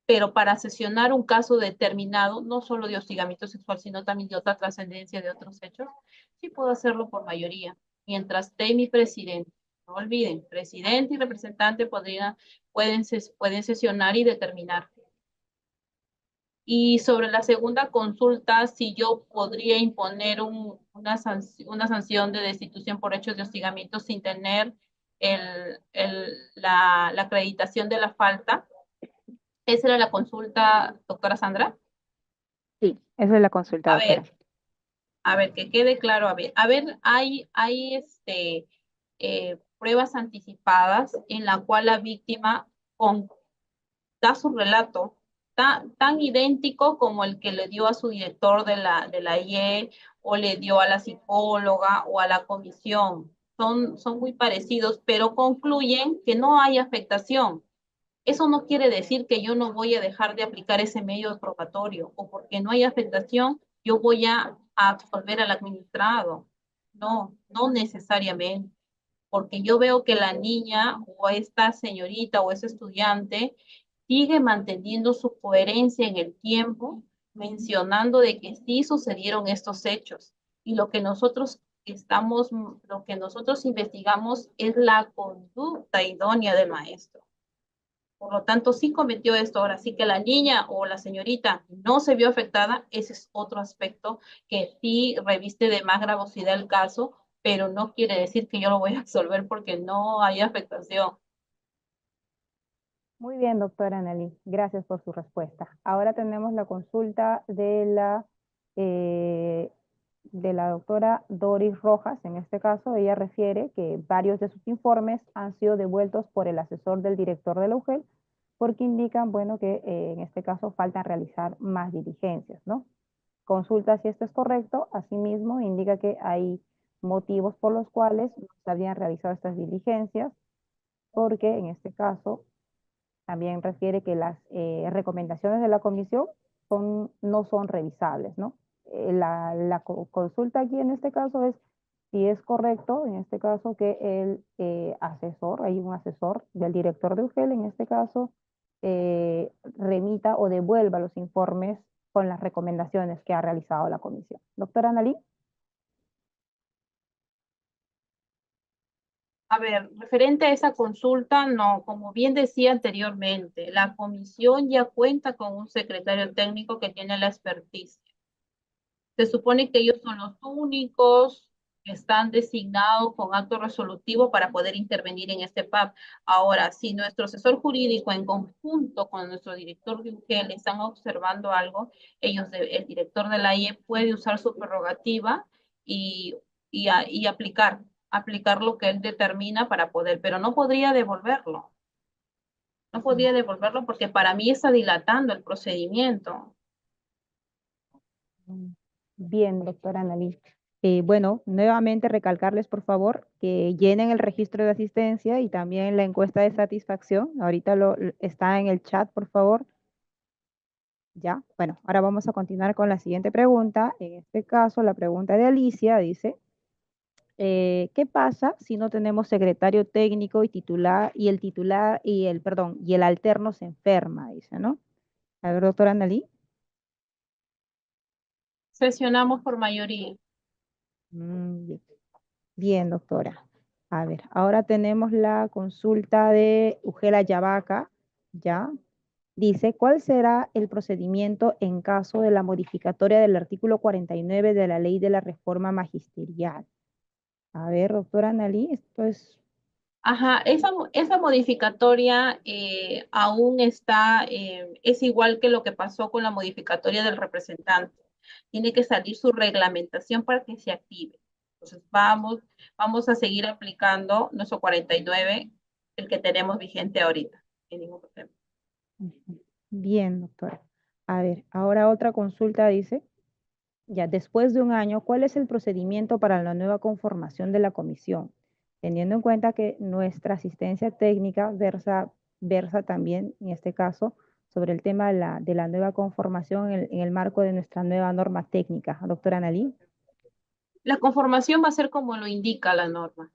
pero para sesionar un caso determinado, no solo de hostigamiento sexual, sino también de otra trascendencia de otros hechos, sí puedo hacerlo por mayoría, mientras esté mi presidente. No olviden, presidente y representante pueden sesionar y determinar. Y sobre la segunda consulta, si yo podría imponer una sanción de destitución por hechos de hostigamiento sin tener la acreditación de la falta. Esa era la consulta, doctora Sandra. Sí, esa es la consulta, A doctora. ver, a ver, que quede claro, hay pruebas anticipadas en la cual la víctima da su relato tan idéntico como el que le dio a su director de la IE o le dio a la psicóloga o a la comisión. Son muy parecidos, pero concluyen que no hay afectación. Eso no quiere decir que yo no voy a dejar de aplicar ese medio probatorio o porque no hay afectación, yo voy a absolver al administrado. No, no necesariamente, porque yo veo que la niña o esta señorita o ese estudiante sigue manteniendo su coherencia en el tiempo, mencionando de que sí sucedieron estos hechos. Y lo que nosotros investigamos es la conducta idónea del maestro. Por lo tanto, sí cometió esto. Ahora sí que la niña o la señorita no se vio afectada, ese es otro aspecto que sí reviste de más gravosidad el caso, pero no quiere decir que yo lo voy a absolver porque no hay afectación. Muy bien, doctora Anneli, gracias por su respuesta. Ahora tenemos la consulta eh, de la doctora Doris Rojas. En este caso, ella refiere que varios de sus informes han sido devueltos por el asesor del director de la UGEL porque indican, bueno, que en este caso faltan realizar más diligencias, ¿no? Consulta si esto es correcto. Asimismo, indica que hay motivos por los cuales no se habían realizado estas diligencias, porque en este caso también refiere que las recomendaciones de la comisión no son revisables, ¿no? Consulta aquí en este caso es si es correcto, en este caso, que el asesor, hay un asesor del director de UGEL, en este caso, remita o devuelva los informes con las recomendaciones que ha realizado la comisión. Doctora Analí. A ver, referente a esa consulta, no, como bien decía anteriormente, la comisión ya cuenta con un secretario técnico que tiene la expertise. Se supone que ellos son los únicos que están designados con acto resolutivo para poder intervenir en este PAP. Ahora, si nuestro asesor jurídico en conjunto con nuestro director de UGEL están observando algo, el director de la IE puede usar su prerrogativa y, y aplicar lo que él determina para poder, pero no podría devolverlo. No podría devolverlo porque para mí está dilatando el procedimiento. Bien, doctora Annalí. Bueno, nuevamente recalcarles, por favor, que llenen el registro de asistencia y también la encuesta de satisfacción. Ahorita está en el chat, por favor. Ya, bueno, ahora vamos a continuar con la siguiente pregunta. En este caso, la pregunta de Alicia dice, ¿qué pasa si no tenemos secretario técnico y titular, y el alterno se enferma? Dice, ¿no? A ver, doctora Annalí. Sesionamos por mayoría. Bien. Bien, doctora. A ver, ahora tenemos la consulta de Ugela Yavaca, ¿ya? Dice, ¿cuál será el procedimiento en caso de la modificatoria del artículo 49 de la ley de la reforma magisterial? A ver, doctora Analí, esto es... Ajá, esa modificatoria aún está, es igual que lo que pasó con la modificatoria del representante. Tiene que salir su reglamentación para que se active. Entonces, vamos a seguir aplicando nuestro 49, el que tenemos vigente ahorita. Sin ningún problema. Bien, doctora. A ver, ahora otra consulta dice, ya después de un año, ¿cuál es el procedimiento para la nueva conformación de la comisión? Teniendo en cuenta que nuestra asistencia técnica versa también, en este caso, sobre el tema de la nueva conformación en el marco de nuestra nueva norma técnica. Doctora Analí. La conformación va a ser como lo indica la norma,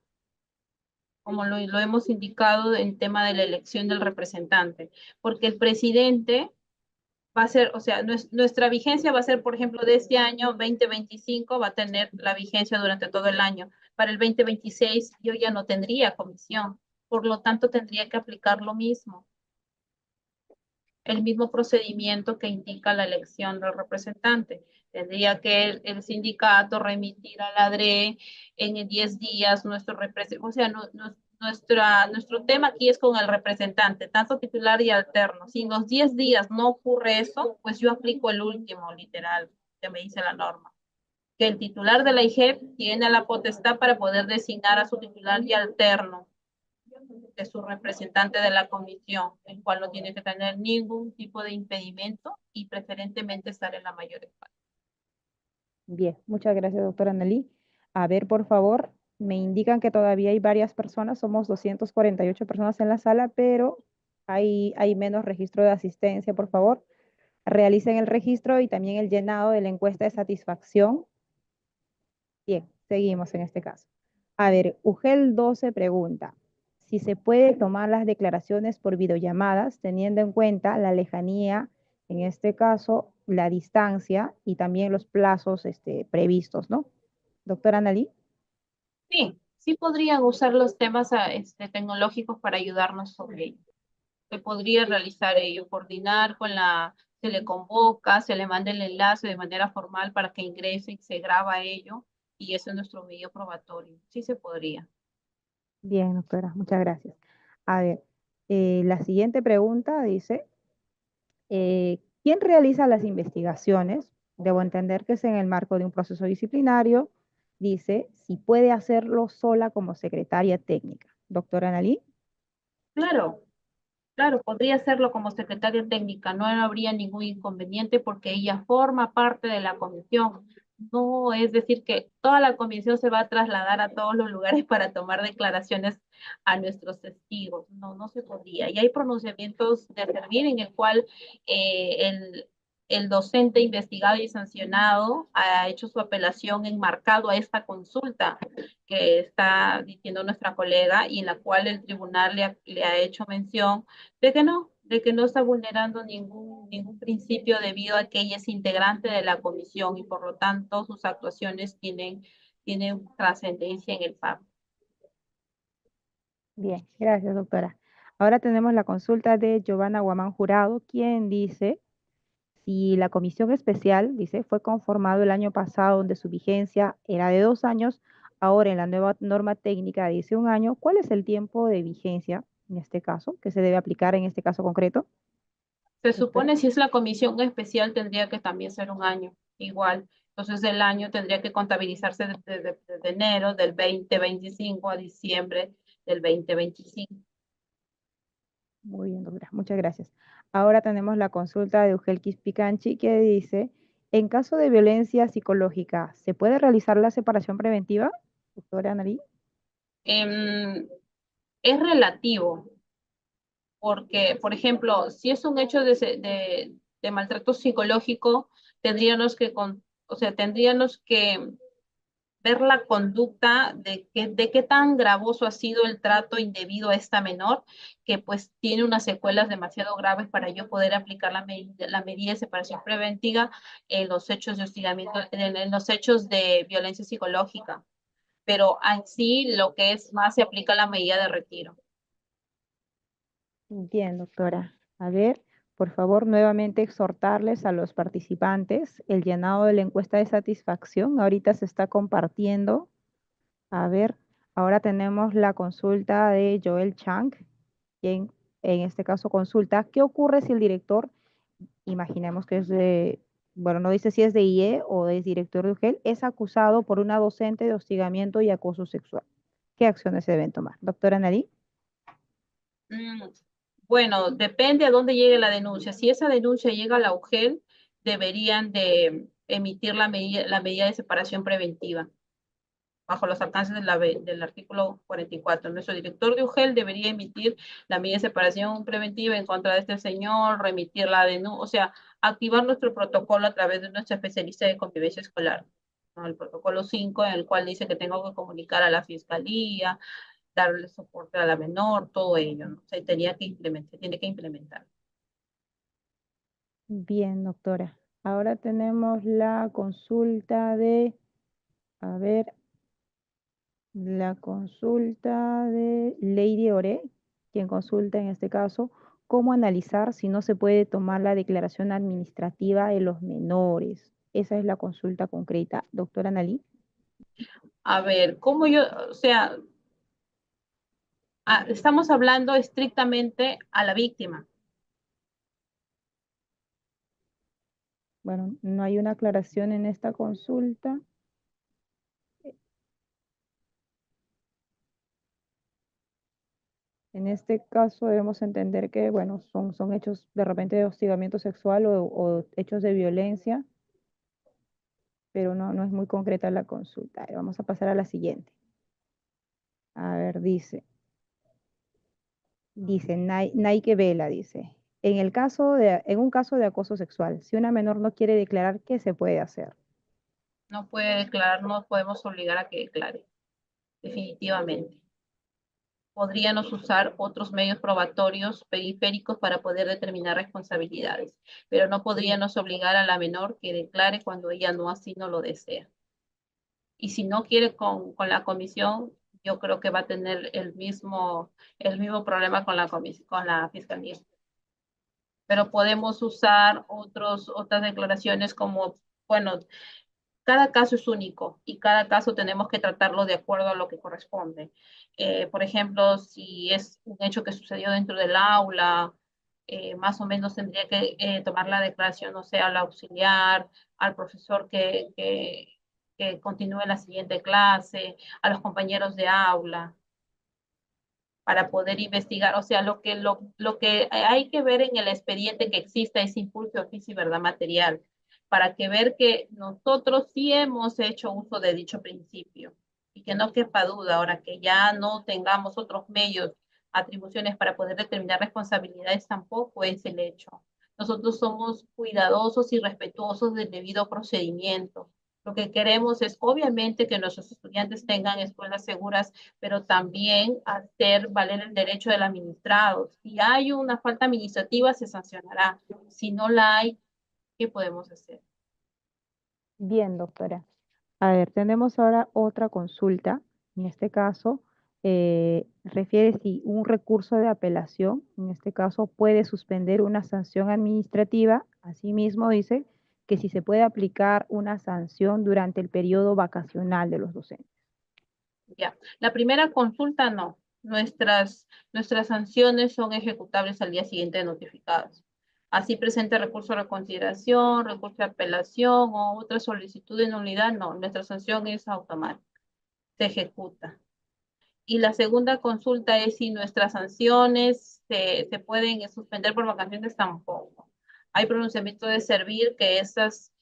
como lo hemos indicado en tema de la elección del representante, porque el presidente va a ser, o sea, nuestra vigencia va a ser, por ejemplo, de este año 2025, va a tener la vigencia durante todo el año. Para el 2026 yo ya no tendría comisión, por lo tanto tendría que aplicar lo mismo, el mismo procedimiento que indica la elección del representante. Tendría que el sindicato remitir a la DRE en 10 días nuestro representante, o sea, nuestro tema aquí es con el representante, tanto titular y alterno. Si en los 10 días no ocurre eso, pues yo aplico el último, literal, que me dice la norma. Que el titular de la IGEP tiene la potestad para poder designar a su titular y alterno de su representante de la comisión, el cual no tiene que tener ningún tipo de impedimento y preferentemente estar en la mayor espacio. Bien, muchas gracias, doctora Analí. A ver, por favor, me indican que todavía hay varias personas, somos 248 personas en la sala, pero hay menos registro de asistencia, por favor. Realicen el registro y también el llenado de la encuesta de satisfacción. Bien, seguimos en este caso. A ver, UGEL 12 pregunta si se puede tomar las declaraciones por videollamadas teniendo en cuenta la lejanía, en este caso, la distancia y también los plazos previstos, ¿no? Doctora Analí. Sí, sí podrían usar los temas tecnológicos para ayudarnos sobre ello. Se podría realizar ello, coordinar se le convoca, se le manda el enlace de manera formal para que ingrese y se graba ello, y ese es nuestro medio probatorio. Sí se podría. Bien, doctora, muchas gracias. A ver, La siguiente pregunta dice, ¿quién realiza las investigaciones? Debo entender que es en el marco de un proceso disciplinario. Dice, si puede hacerlo sola como secretaria técnica. Doctora Analí. Claro, claro, podría hacerlo como secretaria técnica, no habría ningún inconveniente porque ella forma parte de la comisión. No es decir que toda la comisión se va a trasladar a todos los lugares para tomar declaraciones a nuestros testigos. No, no se podría. Y hay pronunciamientos de servir en el cual el docente investigado y sancionado ha hecho su apelación enmarcado a esta consulta que está diciendo nuestra colega y en la cual el tribunal le ha hecho mención de que no está vulnerando ningún principio debido a que ella es integrante de la comisión y por lo tanto sus actuaciones tienen trascendencia en el PAP. Bien, gracias, doctora. Ahora tenemos la consulta de Giovanna Guamán Jurado, quien dice, si la comisión especial, dice, fue conformado el año pasado donde su vigencia era de 2 años, ahora en la nueva norma técnica dice 1 año, ¿cuál es el tiempo de vigencia en este caso, que se debe aplicar en este caso concreto? Se Doctora. supone si es la comisión especial tendría que también ser un año, igual. Entonces el año tendría que contabilizarse desde enero del 2025 a diciembre del 2025. Muy bien, doctora, muchas gracias. Ahora tenemos la consulta de Eugelkis Picanchi que dice, en caso de violencia psicológica, ¿se puede realizar la separación preventiva? Doctora Analí. Em, es relativo, porque, por ejemplo, si es un hecho de maltrato psicológico, o sea, tendríamos que ver la conducta de qué tan gravoso ha sido el trato indebido a esta menor, que pues tiene unas secuelas demasiado graves para yo poder aplicar la medida de separación preventiva en los hechos de hostigamiento, en los hechos de violencia psicológica. Pero en sí lo que es más se aplica la medida de retiro. Bien, doctora. A ver, por favor, nuevamente exhortarles a los participantes el llenado de la encuesta de satisfacción. Ahorita se está compartiendo. A ver, ahora tenemos la consulta de Joel Chang, quien en este caso consulta, ¿qué ocurre si el director, imaginemos que es de, bueno, no dice si es de IE o es director de UGEL, es acusado por una docente de hostigamiento y acoso sexual? ¿Qué acciones se deben tomar? Doctora Nadí. Mm, Bueno, depende a dónde llegue la denuncia. Si esa denuncia llega a la UGEL, deberían de emitir la medida de separación preventiva bajo los alcances del artículo 44. Nuestro director de UGEL debería emitir la medida de separación preventiva en contra de este señor, remitir la denuncia, o sea, activar nuestro protocolo a través de nuestra especialista de convivencia escolar, ¿no? El protocolo 5, en el cual dice que tengo que comunicar a la fiscalía, darle soporte a la menor, todo ello, ¿no? O sea, tiene que implementar. Bien, doctora. Ahora tenemos la consulta de, a ver, la consulta de Lady Ore, quien consulta en este caso, cómo analizar si no se puede tomar la declaración administrativa de los menores. Esa es la consulta concreta. Doctora Analí. A ver, o sea, estamos hablando estrictamente a la víctima. Bueno, no hay una aclaración en esta consulta. En este caso debemos entender que, bueno, son hechos de repente de hostigamiento sexual o hechos de violencia, pero no es muy concreta la consulta. Vamos a pasar a la siguiente. A ver, dice Naike Vela, dice, en un caso de acoso sexual, si una menor no quiere declarar, ¿qué se puede hacer? No puede declarar, no podemos obligar a que declare, definitivamente. Podríamos usar otros medios probatorios periféricos para poder determinar responsabilidades, pero no podríamos obligar a la menor que declare cuando ella no así no lo desea. Y si no quiere con la comisión, yo creo que va a tener el mismo problema con con la fiscalía. Pero podemos usar otras declaraciones como, bueno, cada caso es único y cada caso tenemos que tratarlo de acuerdo a lo que corresponde. Por ejemplo, si es un hecho que sucedió dentro del aula, más o menos tendría que tomar la declaración, o sea, al auxiliar, al profesor que continúe la siguiente clase, a los compañeros de aula, para poder investigar. O sea, lo que hay que ver en el expediente que exista es impulso de oficio y verdad material, para que ver que nosotros sí hemos hecho uso de dicho principio y que no quepa duda ahora que ya no tengamos otros medios, atribuciones para poder determinar responsabilidades tampoco es el hecho. Nosotros somos cuidadosos y respetuosos del debido procedimiento. Lo que queremos es obviamente que nuestros estudiantes tengan escuelas seguras, pero también hacer valer el derecho del administrado. Si hay una falta administrativa, se sancionará. Si no la hay, ¿qué podemos hacer? Bien, doctora. A ver, tenemos ahora otra consulta. En este caso, refiere si un recurso de apelación, en este caso, puede suspender una sanción administrativa. Asimismo, dice que si se puede aplicar una sanción durante el periodo vacacional de los docentes. Ya. La primera consulta no. Nuestras sanciones son ejecutables al día siguiente de notificadas. Así presente recurso de reconsideración, recurso de apelación o otra solicitud de nulidad, no. Nuestra sanción es automática. Se ejecuta. Y la segunda consulta es si nuestras sanciones se pueden suspender por vacaciones tampoco. Hay pronunciamiento de servir estas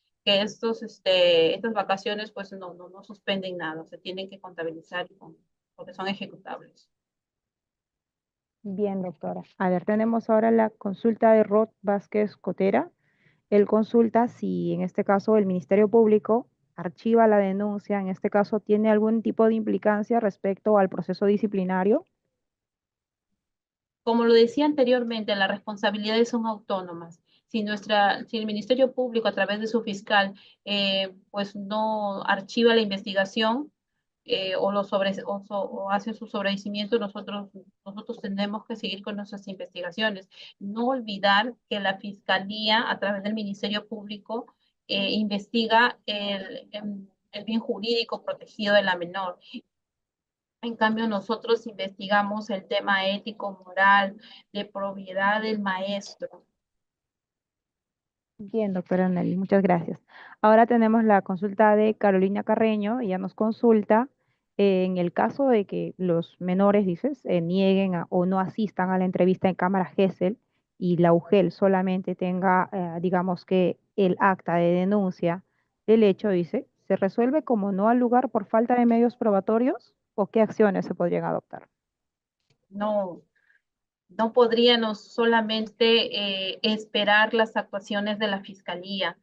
vacaciones pues no suspenden nada, se tienen que contabilizar porque son ejecutables. Bien, doctora. A ver, tenemos ahora la consulta de Rod Vázquez Cotera. Él consulta si en este caso el Ministerio Público archiva la denuncia, en este caso tiene algún tipo de implicancia respecto al proceso disciplinario. Como lo decía anteriormente, las responsabilidades son autónomas. Si el Ministerio Público a través de su fiscal pues no archiva la investigación o hace su sobreseimiento, nosotros tenemos que seguir con nuestras investigaciones. No olvidar que la Fiscalía a través del Ministerio Público investiga el bien jurídico protegido de la menor. En cambio, nosotros investigamos el tema ético, moral, de propiedad del maestro. Bien, doctora Nelly, muchas gracias. Ahora tenemos la consulta de Carolina Carreño. Ella nos consulta en el caso de que los menores, dices, nieguen o no asistan a la entrevista en cámara GESEL y la UGEL solamente tenga, digamos que el acta de denuncia del hecho, dice, ¿se resuelve como no al lugar por falta de medios probatorios o qué acciones se podrían adoptar? No, no podríamos solamente esperar las actuaciones de la Fiscalía.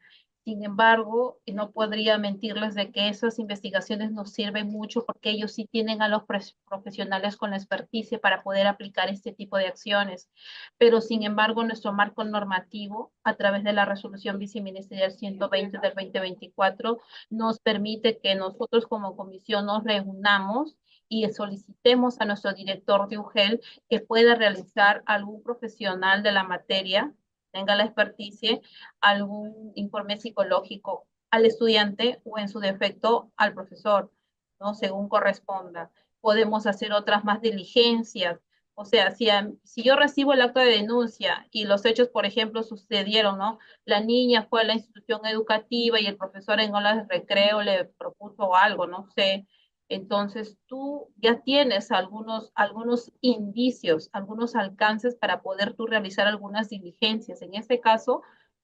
Sin embargo, no podría mentirles de que esas investigaciones nos sirven mucho porque ellos sí tienen a los profesionales con la experticia para poder aplicar este tipo de acciones. Pero, sin embargo, nuestro marco normativo, a través de la resolución viceministerial 120 del 2024, nos permite que nosotros como comisión nos reunamos y solicitemos a nuestro director de UGEL que pueda realizar algún profesional de la materia, tenga la experticia, algún informe psicológico al estudiante o en su defecto al profesor, ¿no? Según corresponda. Podemos hacer otras más diligencias. O sea, si yo recibo el acto de denuncia y los hechos, por ejemplo, sucedieron, ¿no? La niña fue a la institución educativa y el profesor en horas de recreo le propuso algo, no sé, entonces tú ya tienes algunos indicios, algunos alcances para poder tú realizar algunas diligencias. En este caso,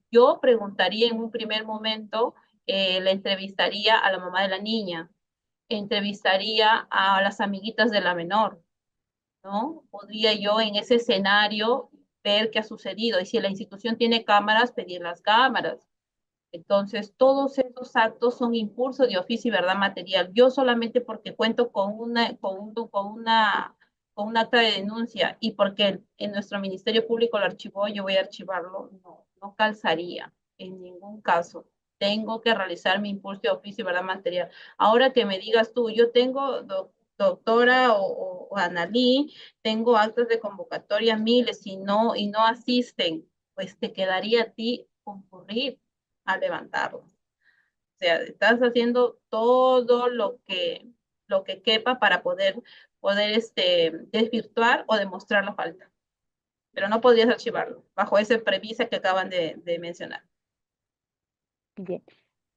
yo preguntaría en un primer momento, le entrevistaría a la mamá de la niña, entrevistaría a las amiguitas de la menor, ¿no? Podría yo en ese escenario ver qué ha sucedido y si la institución tiene cámaras, pedir las cámaras. Entonces, todos esos actos son impulso de oficio y verdad material. Yo solamente porque cuento con un acta de denuncia y porque en nuestro Ministerio Público lo archivó, yo voy a archivarlo. No calzaría en ningún caso. Tengo que realizar mi impulso de oficio y verdad material. Ahora que me digas tú, yo tengo, doctora o Analí, tengo actas de convocatoria miles y no asisten, pues te quedaría a ti concurrir a levantarlo. sea, estás haciendo todo lo que quepa para poder desvirtuar o demostrar la falta. Pero no podrías archivarlo bajo esa premisa que acaban de mencionar. Bien.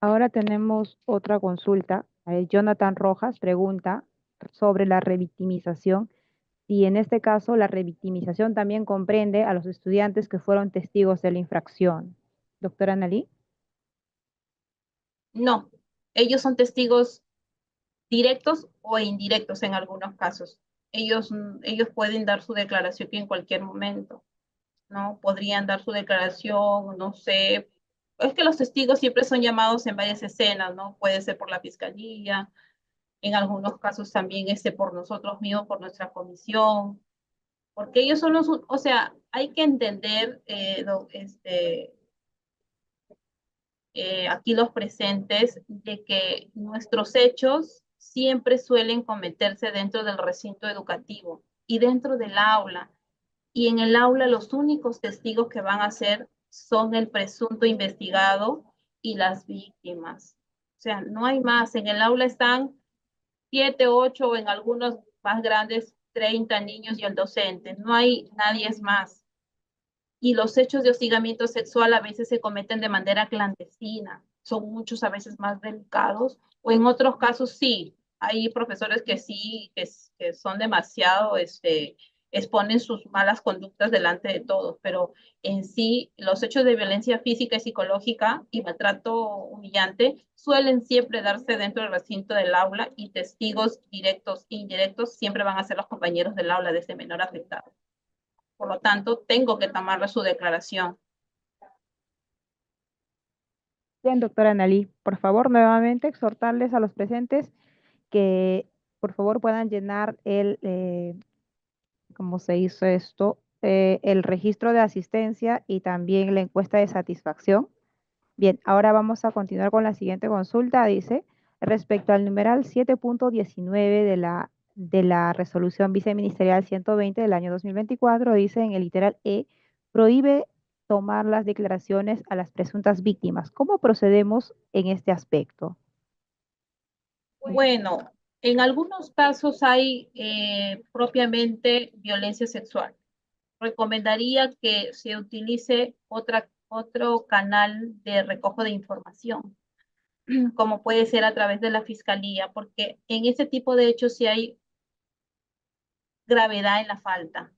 Ahora tenemos otra consulta. Jonathan Rojas pregunta sobre la revictimización. Si en este caso la revictimización también comprende a los estudiantes que fueron testigos de la infracción. Doctora Analí. No, ellos son testigos directos o indirectos en algunos casos. Ellos pueden dar su declaración en cualquier momento, ¿no? Podrían dar su declaración, no sé. Es que los testigos siempre son llamados en varias escenas, ¿no? Puede ser por la fiscalía, en algunos casos también por nosotros mismos, por nuestra comisión, porque ellos son o sea, hay que entender, aquí los presentes, de que nuestros hechos siempre suelen cometerse dentro del recinto educativo y dentro del aula. Y en el aula los únicos testigos que van a ser son el presunto investigado y las víctimas. O sea, no hay más. En el aula están 7, 8, en algunos más grandes, 30 niños y el docente. No hay nadie más. Y los hechos de hostigamiento sexual a veces se cometen de manera clandestina, son muchos a veces más delicados, o en otros casos sí, hay profesores que sí, que son demasiado, exponen sus malas conductas delante de todos, pero en sí los hechos de violencia física y psicológica y maltrato humillante suelen siempre darse dentro del recinto del aula y testigos directos e indirectos siempre van a ser los compañeros del aula de ese menor afectado. Por lo tanto, tengo que tomarle su declaración. Bien, doctora Analí, por favor, nuevamente exhortarles a los presentes que por favor puedan llenar ¿cómo se hizo esto? El registro de asistencia y también la encuesta de satisfacción. Bien, ahora vamos a continuar con la siguiente consulta. Dice, respecto al numeral 7.19 de la resolución viceministerial 120 del año 2024, dice en el literal E, prohíbe tomar las declaraciones a las presuntas víctimas. ¿Cómo procedemos en este aspecto? Bueno, en algunos casos hay propiamente violencia sexual. Recomendaría que se utilice otro canal de recojo de información, como puede ser a través de la fiscalía, porque en ese tipo de hechos sí hay gravedad en la falta.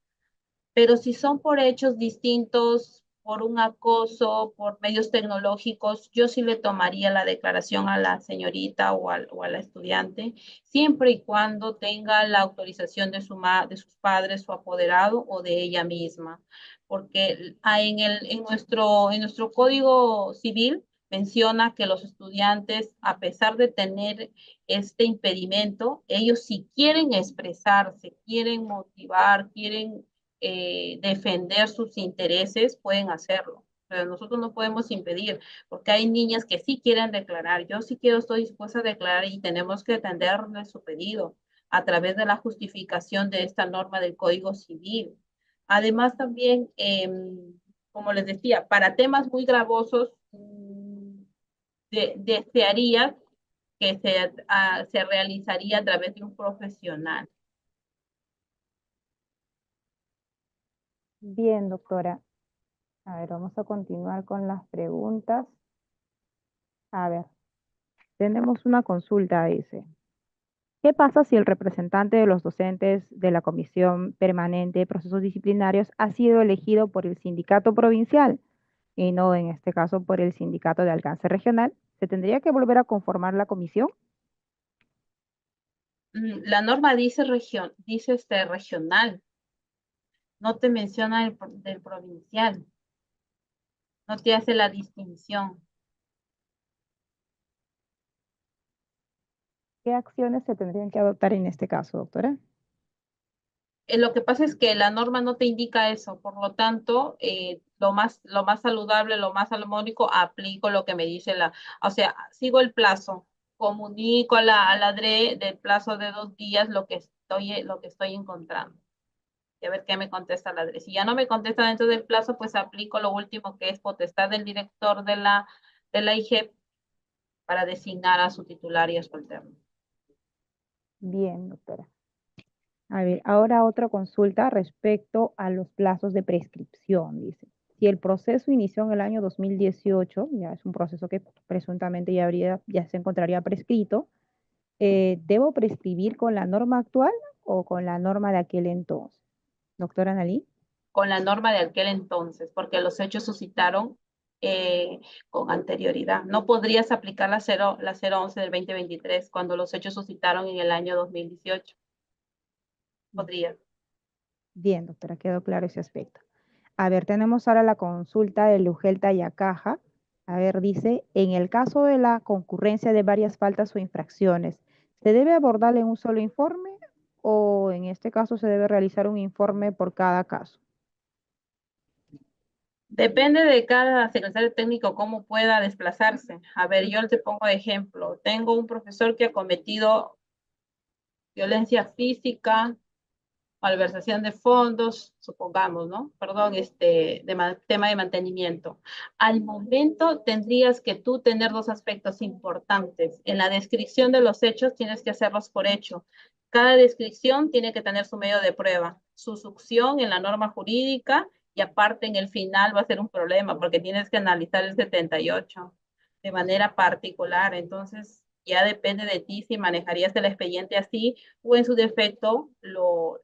Pero si son por hechos distintos, por un acoso, por medios tecnológicos, yo sí le tomaría la declaración a la señorita o a la estudiante, siempre y cuando tenga la autorización de sus padres, su apoderado o de ella misma. Porque en nuestro código civil menciona que los estudiantes, a pesar de tener este impedimento, ellos si quieren expresarse, quieren motivar, quieren defender sus intereses, pueden hacerlo. Pero nosotros no podemos impedir, porque hay niñas que sí quieren declarar. Yo sí quiero, estoy dispuesta a declarar y tenemos que atenderle su pedido a través de la justificación de esta norma del Código Civil. Además, también, como les decía, para temas muy gravosos, desearía que se realizaría a través de un profesional. Bien, doctora. A ver, vamos a continuar con las preguntas. A ver, tenemos una consulta, dice. ¿Qué pasa si el representante de los docentes de la Comisión Permanente de Procesos Disciplinarios ha sido elegido por el sindicato provincial y no, en este caso, por el sindicato de alcance regional? ¿Se tendría que volver a conformar la comisión? La norma dice regional, no te menciona del provincial, no te hace la distinción. ¿Qué acciones se tendrían que adoptar en este caso, doctora? Lo que pasa es que la norma no te indica eso, por lo tanto, lo más saludable, lo más salomónico, aplico lo que me dice o sea, sigo el plazo, comunico a la DRE del plazo de 2 días lo que estoy encontrando. Y a ver qué me contesta la DRE. Si ya no me contesta dentro del plazo, pues aplico lo último que es potestad del director de la IGEP para designar a su titular y a su alterno. Bien, doctora. A ver, ahora otra consulta respecto a los plazos de prescripción, dice. Si el proceso inició en el año 2018, ya es un proceso que presuntamente ya se encontraría prescrito, ¿debo prescribir con la norma actual o con la norma de aquel entonces? Doctora Analí. Con la norma de aquel entonces, porque los hechos suscitaron con anterioridad. No podrías aplicar la 011 del 2023 cuando los hechos suscitaron en el año 2018. Podría. Bien, doctora, quedó claro ese aspecto. A ver, tenemos ahora la consulta de Lugelta Yacaja. A ver, dice, en el caso de la concurrencia de varias faltas o infracciones, ¿se debe abordar en un solo informe o en este caso se debe realizar un informe por cada caso? Depende de cada secretario técnico cómo pueda desplazarse. A ver, yo te pongo de ejemplo. Tengo un profesor que ha cometido violencia física, malversación de fondos, supongamos, ¿no? Perdón, tema de mantenimiento. Al momento tendrías que tú tener dos aspectos importantes. En la descripción de los hechos tienes que hacerlos por hecho. Cada descripción tiene que tener su medio de prueba, su succión en la norma jurídica y aparte en el final va a ser un problema porque tienes que analizar el 78 de manera particular. Entonces, ya depende de ti si manejarías el expediente así o en su defecto lo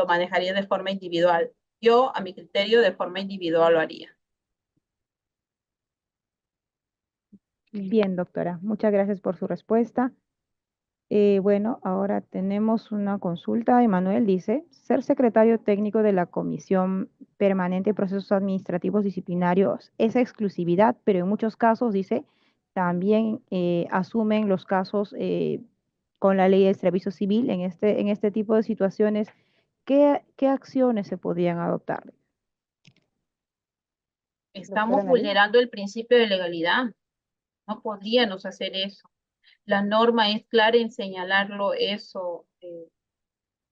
manejaría de forma individual. Yo, a mi criterio, de forma individual lo haría. Bien, doctora, muchas gracias por su respuesta. Bueno, ahora tenemos una consulta. Emanuel dice, ser secretario técnico de la Comisión Permanente de Procesos Administrativos Disciplinarios es exclusividad, pero en muchos casos, dice, también asumen los casos con la ley de servicio civil. En este tipo de situaciones, ¿qué acciones se podrían adoptar? Doctora Estamos Analí. vulnerando el principio de legalidad. No podríamos hacer eso. La norma es clara en señalarlo eso,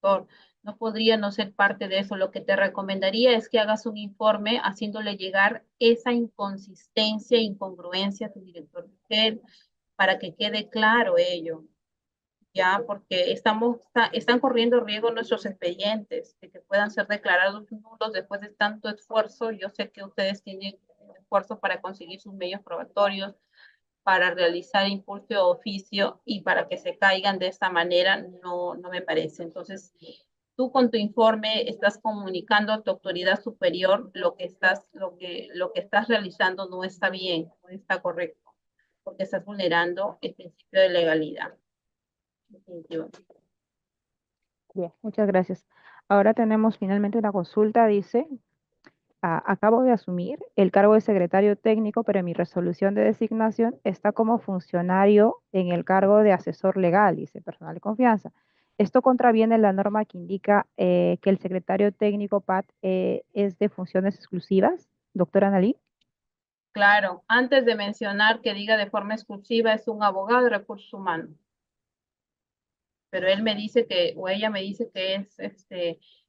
doctor. No podría no ser parte de eso. Lo que te recomendaría es que hagas un informe haciéndole llegar esa inconsistencia, incongruencia a tu director para que quede claro ello. Ya, porque están corriendo riesgo nuestros expedientes, de que puedan ser declarados nulos después de tanto esfuerzo. Yo sé que ustedes tienen esfuerzo para conseguir sus medios probatorios, para realizar impulso de oficio y para que se caigan de esta manera, no me parece. Entonces, tú con tu informe estás comunicando a tu autoridad superior lo que estás realizando no está bien, no está correcto, porque estás vulnerando el principio de legalidad. Bien, muchas gracias. Ahora tenemos finalmente una consulta, dice, acabo de asumir el cargo de secretario técnico, pero mi resolución de designación está como funcionario en el cargo de asesor legal, dice, personal de confianza. Esto contraviene la norma que indica que el secretario técnico PAT es de funciones exclusivas, doctora Analí. Claro, antes de mencionar que diga de forma exclusiva es un abogado de recursos humanos, pero él me dice que, o ella me dice que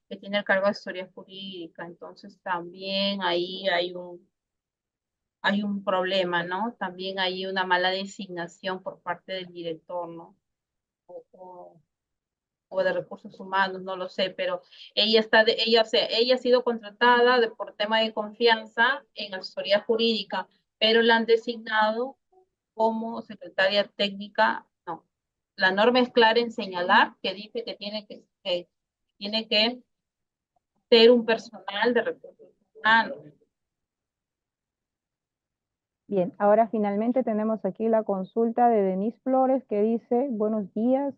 que tiene el cargo de asesoría jurídica, entonces también ahí hay un problema, ¿no? También hay una mala designación por parte del director, ¿no? O, o, o de recursos humanos, no lo sé, pero ella ha sido contratada por tema de confianza en asesoría jurídica, pero la han designado como secretaria técnica, no. La norma es clara en señalar que dice que tiene que ser un personal de recursos humanos. Bien, ahora finalmente tenemos aquí la consulta de Denise Flores que dice, buenos días,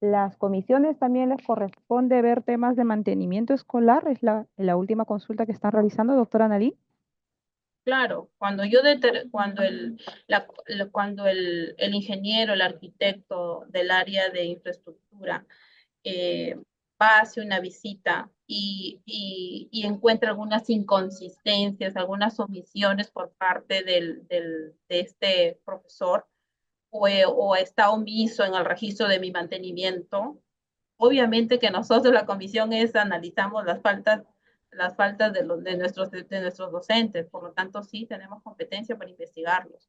las comisiones también les corresponde ver temas de mantenimiento escolar, es la última consulta que están realizando, doctora Analí. Claro, cuando el ingeniero, el arquitecto del área de infraestructura va, hace una visita y encuentra algunas inconsistencias, algunas omisiones por parte de este profesor o está omiso en el registro de mi mantenimiento, obviamente que nosotros la comisión analizamos las faltas de nuestros docentes, por lo tanto sí tenemos competencia para investigarlos.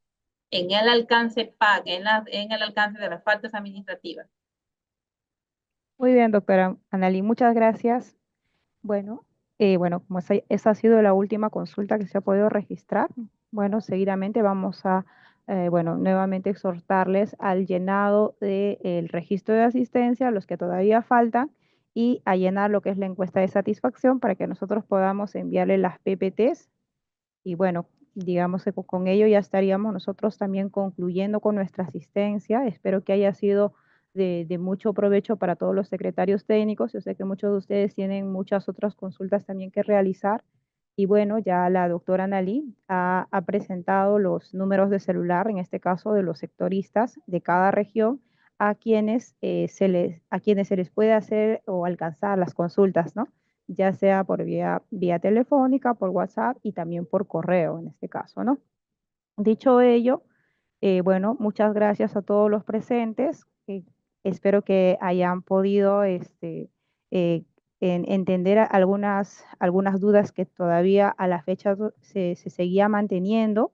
en el alcance PAC, en el alcance de las faltas administrativas. Muy bien, doctora Analí, muchas gracias. Bueno, como esa ha sido la última consulta que se ha podido registrar, bueno, seguidamente vamos a, nuevamente exhortarles al llenado del registro de asistencia, los que todavía faltan, y a llenar lo que es la encuesta de satisfacción para que nosotros podamos enviarle las PPTs. Y bueno, digamos que con ello ya estaríamos nosotros también concluyendo con nuestra asistencia. Espero que haya sido de mucho provecho para todos los secretarios técnicos. Yo sé que muchos de ustedes tienen muchas otras consultas también que realizar. Y bueno, ya la doctora Analí ha presentado los números de celular, en este caso de los sectoristas de cada región, a quienes se les puede hacer o alcanzar las consultas, ¿no? Ya sea por vía telefónica, por WhatsApp y también por correo en este caso, ¿no? Dicho ello, muchas gracias a todos los presentes. Espero que hayan podido entender algunas dudas que todavía a la fecha se seguía manteniendo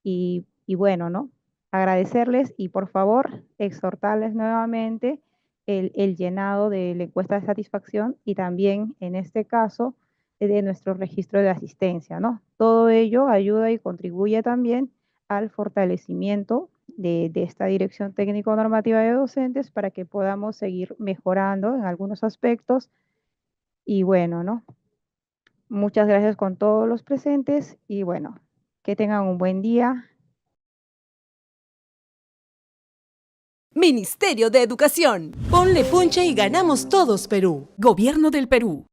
y bueno, ¿no? Agradecerles y por favor exhortarles nuevamente el llenado de la encuesta de satisfacción y también en este caso de nuestro registro de asistencia, ¿no? Todo ello ayuda y contribuye también al fortalecimiento de esta dirección técnico-normativa de docentes para que podamos seguir mejorando en algunos aspectos y bueno, ¿no? Muchas gracias con todos los presentes y bueno, que tengan un buen día. Ministerio de Educación. Ponle punche y ganamos todos Perú. Gobierno del Perú.